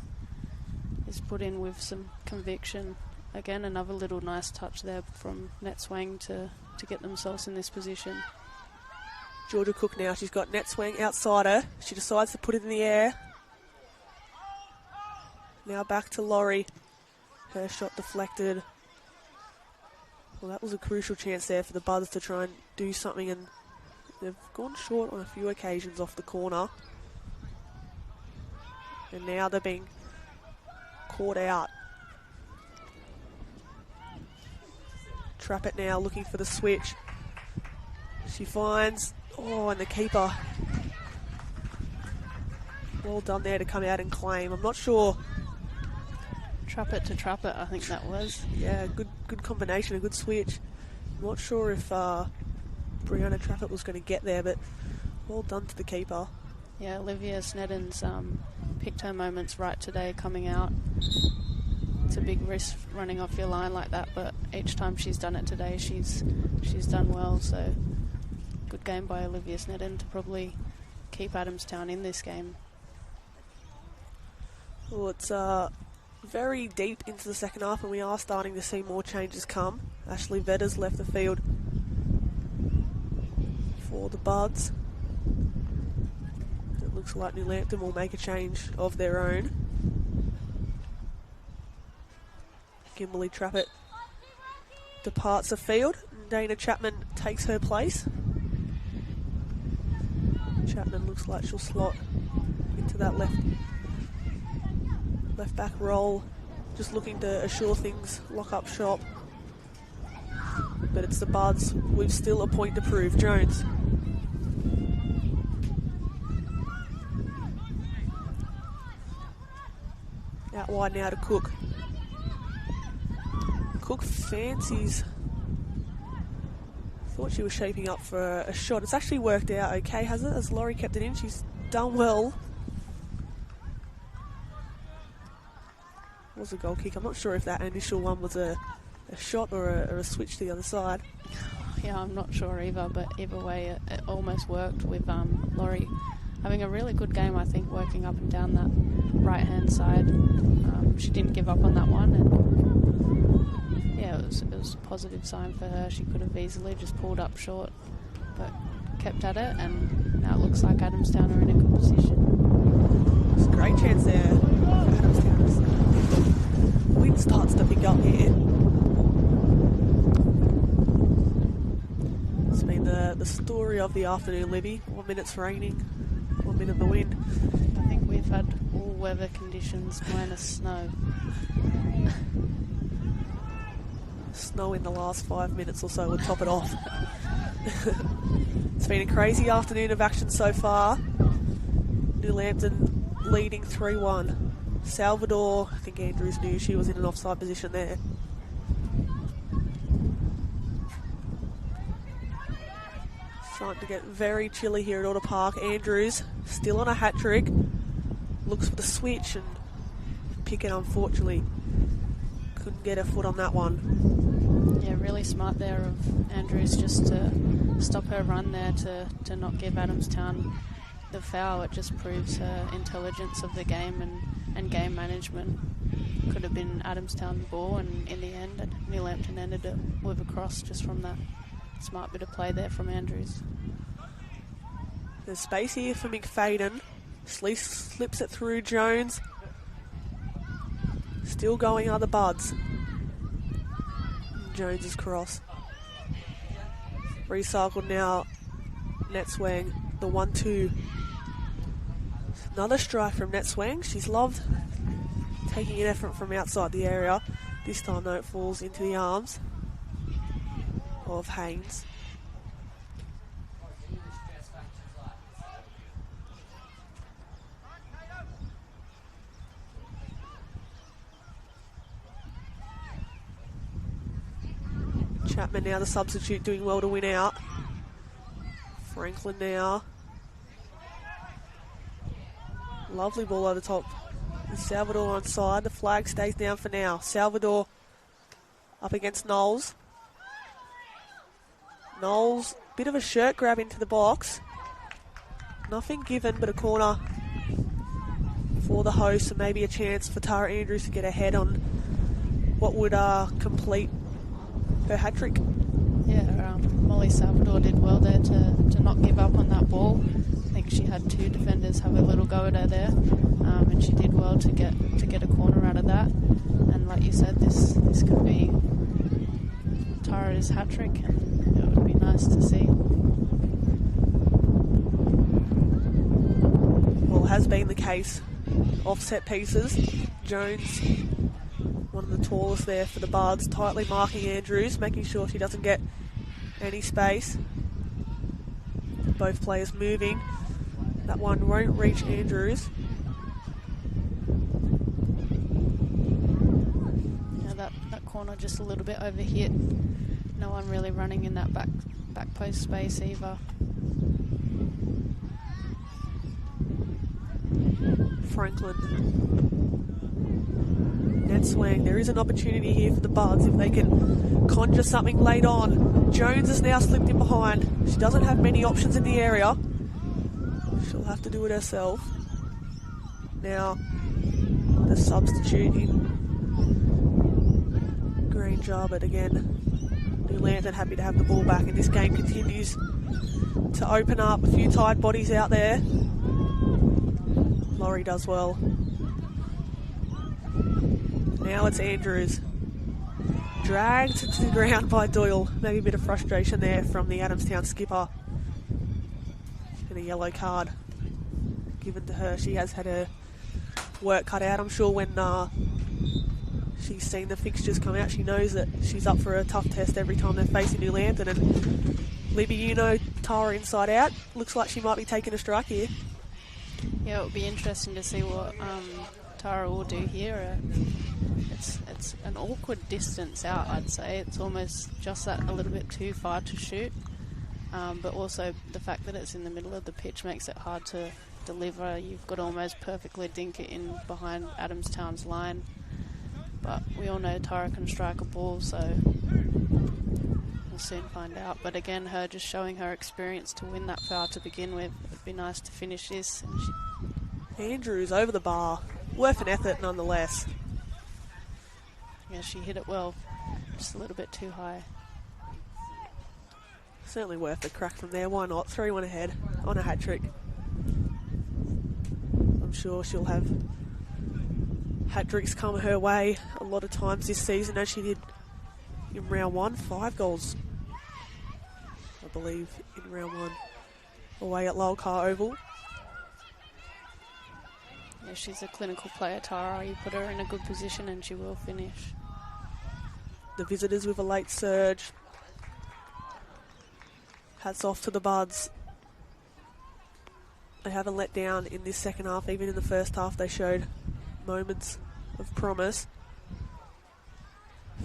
is put in with some conviction. Again, another little nice touch there from Net Swang to get themselves in this position. Georgia Cook now, she's got Net Swang outside her. She decides to put it in the air. Now back to Laurie. Her shot deflected. Well, that was a crucial chance there for the Buds to try and do something, and they've gone short on a few occasions off the corner. And now they're being caught out. Trappett now looking for the switch. She finds, and the keeper. Well done there to come out and claim. I'm not sure. Trappett to Trappett, I think that was. Yeah, good combination, a good switch. I'm not sure if Brianna Trappett was going to get there, but well done to the keeper. Yeah, Olivia Snedden's picked her moments right today coming out. It's a big risk running off your line like that, but each time she's done it today, she's done well. So good game by Olivia Snedden to probably keep Adamstown in this game. Well, it's very deep into the second half, and we are starting to see more changes come. Ashley Vedder's left the field for the Buds. It looks like New Lampton will make a change of their own. Kimberly Trappett departs the field. Dana Chapman takes her place. Chapman looks like she'll slot into that left back role, just looking to assure things, lock up shop. But it's the Buds with still a point to prove. Jones. Out wide now to Cook. Cook fancies. Thought she was shaping up for a shot. It's actually worked out okay, has it? As Laurie kept it in, she's done well. Was a goal kick. I'm not sure if that initial one was a shot or a switch to the other side. Yeah, I'm not sure either, but either way it almost worked with Laurie having a really good game, I think, working up and down that right hand side. She didn't give up on that one, and yeah, it was a positive sign for her. She could have easily just pulled up short, but kept at it, and now it looks like Adamstown are in a good position. It's a great chance there for Adamstown. Wind starts to pick up here. the story of the afternoon, Libby. 1 minute's raining, 1 minute the wind. I think we've had all weather conditions minus snow. Snow in the last 5 minutes or so would top it off. It's been a crazy afternoon of action so far. New Lampton leading 3-1. Salvador, I think Andrews knew she was in an offside position there. Starting to get very chilly here at Order Park. Andrews still on a hat trick. Looks for the switch and Pickett unfortunately couldn't get her foot on that one. Yeah, really smart there of Andrews just to stop her run there to not give Adamstown the foul. It just proves her intelligence of the game and game management. Could have been Adamstown ball, and in the end New Lampton ended it with a cross just from that smart bit of play there from Andrews. There's space here for McFadden. Slips it through Jones. Still going are the Buds. Jones's cross. Recycled now. Netswang, the 1-2. Another strike from Netswang. She's loved taking an effort from outside the area. This time though it falls into the arms of Haynes. Chapman now the substitute, doing well to win out. Franklin now. Lovely ball over the top. Salvador on side. The flag stays down for now. Salvador up against Knowles. Knowles, bit of a shirt grab into the box. Nothing given but a corner for the host, and maybe a chance for Tara Andrews to get ahead on what would complete her hat-trick. Yeah, Molly Salvador did well there to not give up on that ball. I think she had two defenders have a little go at her there, and she did well to get a corner out of that. And like you said, this could be Tara's hat-trick, and it would be nice to see. Well, it has been the case. Offset pieces. Jones, one of the tallest there for the Buds, tightly marking Andrews, making sure she doesn't get any space. Both players moving. That one won't reach Andrews. Yeah, that corner just a little bit overhit. No one really running in that back post space either. Franklin. Net swing. There is an opportunity here for the Buds if they can conjure something late on. Jones has now slipped in behind. She doesn't have many options in the area. She'll have to do it herself. Now, the substitute in Granger, but again, New Lampton happy to have the ball back, and this game continues to open up. A few tired bodies out there. Laurie does well. Now it's Andrews. Dragged to the ground by Doyle. Maybe a bit of frustration there from the Adamstown skipper. And a yellow card given to her. She has had her work cut out. I'm sure when she's seen the fixtures come out, she knows that she's up for a tough test every time they're facing New Lampton. And Libby, you know Tara inside out. Looks like she might be taking a strike here. Yeah, it would be interesting to see what Tara will do here. It's an awkward distance out, I'd say. It's almost just that a little bit too far to shoot. But also the fact that it's in the middle of the pitch makes it hard to deliver. You've got to almost perfectly dink it in behind Adamstown's line. But we all know Tara can strike a ball, so we'll soon find out. But again, her just showing her experience to win that foul to begin with. It would be nice to finish this. And Andrews over the bar. Worth an effort nonetheless. yeah, she hit it well. Just a little bit too high. Certainly worth a crack from there. Why not? 3-1 ahead on a hat-trick. I'm sure she'll have hat-tricks come her way a lot of times this season, as she did in round one. 5 goals. I believe, in round 1 away at Lolcar Oval. Yeah, she's a clinical player, Tara. You put her in a good position and she will finish. The visitors with a late surge. Hats off to the Buds. They haven't let down in this second half. Even in the first half they showed moments of promise.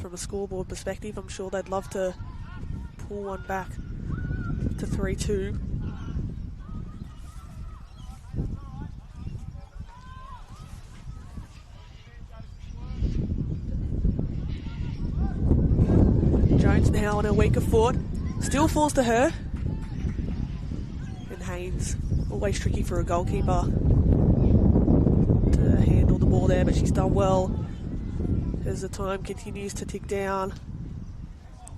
From a scoreboard perspective, I'm sure they'd love to pull one back to 3-2. Jones now on her weaker foot. Still falls to her. And Haynes, always tricky for a goalkeeper to handle the ball there, but she's done well as the time continues to tick down.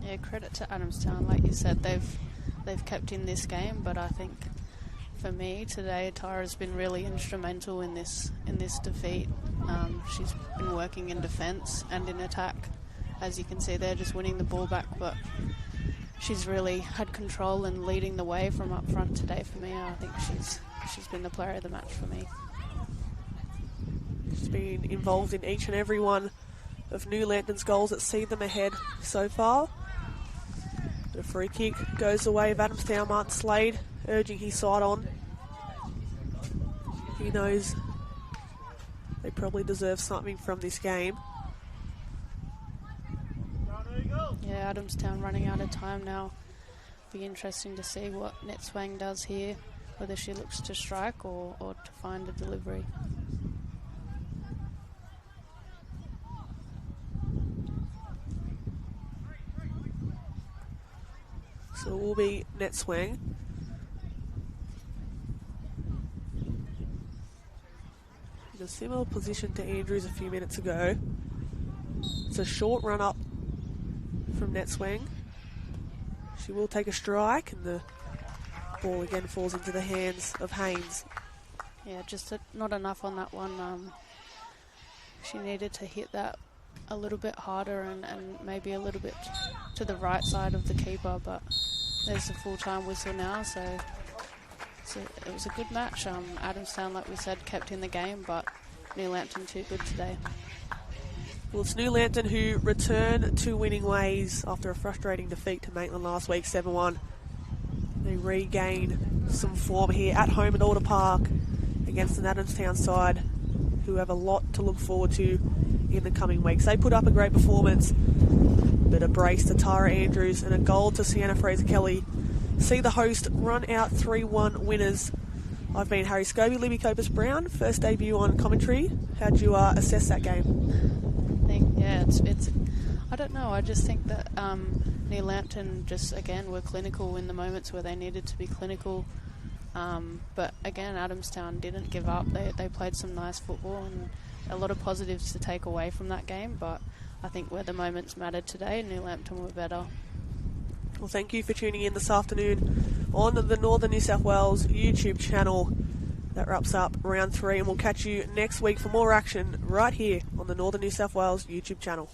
Yeah, credit to Adamstown. Like you said, they've kept in this game, but I think for me today, Tara's been really instrumental in this defeat. She's been working in defence and in attack. As you can see, they're just winning the ball back, but she's really had control and leading the way from up front today for me. I think she's been the player of the match for me. She's been involved in each and every one of New Lambton's goals that see them ahead so far. The free kick goes the way of Adamstown. Martin Slade urging his side on. He knows they probably deserve something from this game. Yeah, Adamstown running out of time now. Be interesting to see what Netswang does here, whether she looks to strike or to find a delivery. So it will be Netswang. In a similar position to Andrews a few minutes ago. It's a short run up from Netswang. She will take a strike and the ball again falls into the hands of Haynes. Yeah, just not enough on that one. She needed to hit that a little bit harder and maybe a little bit to the right side of the keeper, but there's the full-time whistle now, so it was a good match. Adamstown, like we said, kept in the game, but New Lampton too good today. Well, it's New Lampton who return to winning ways after a frustrating defeat to Maitland last week, 7-1. They regain some form here at home at Alder Park against an Adamstown side who have a lot to look forward to in the coming weeks. They put up a great performance, but a brace to Tara Andrews and a goal to Sienna Fraser-Kelly see the host run out 3-1 winners. I've been Harry Scobie, Libby Copus-Brown, first debut on commentary. How'd you assess that game? It's I don't know, I just think that New Lampton just again were clinical in the moments where they needed to be clinical, but again Adamstown didn't give up. They played some nice football and a lot of positives to take away from that game, but I think where the moments mattered today, New Lampton were better. Well, thank you for tuning in this afternoon on the Northern New South Wales YouTube channel. That wraps up round 3, and we'll catch you next week for more action right here on the Northern New South Wales YouTube channel.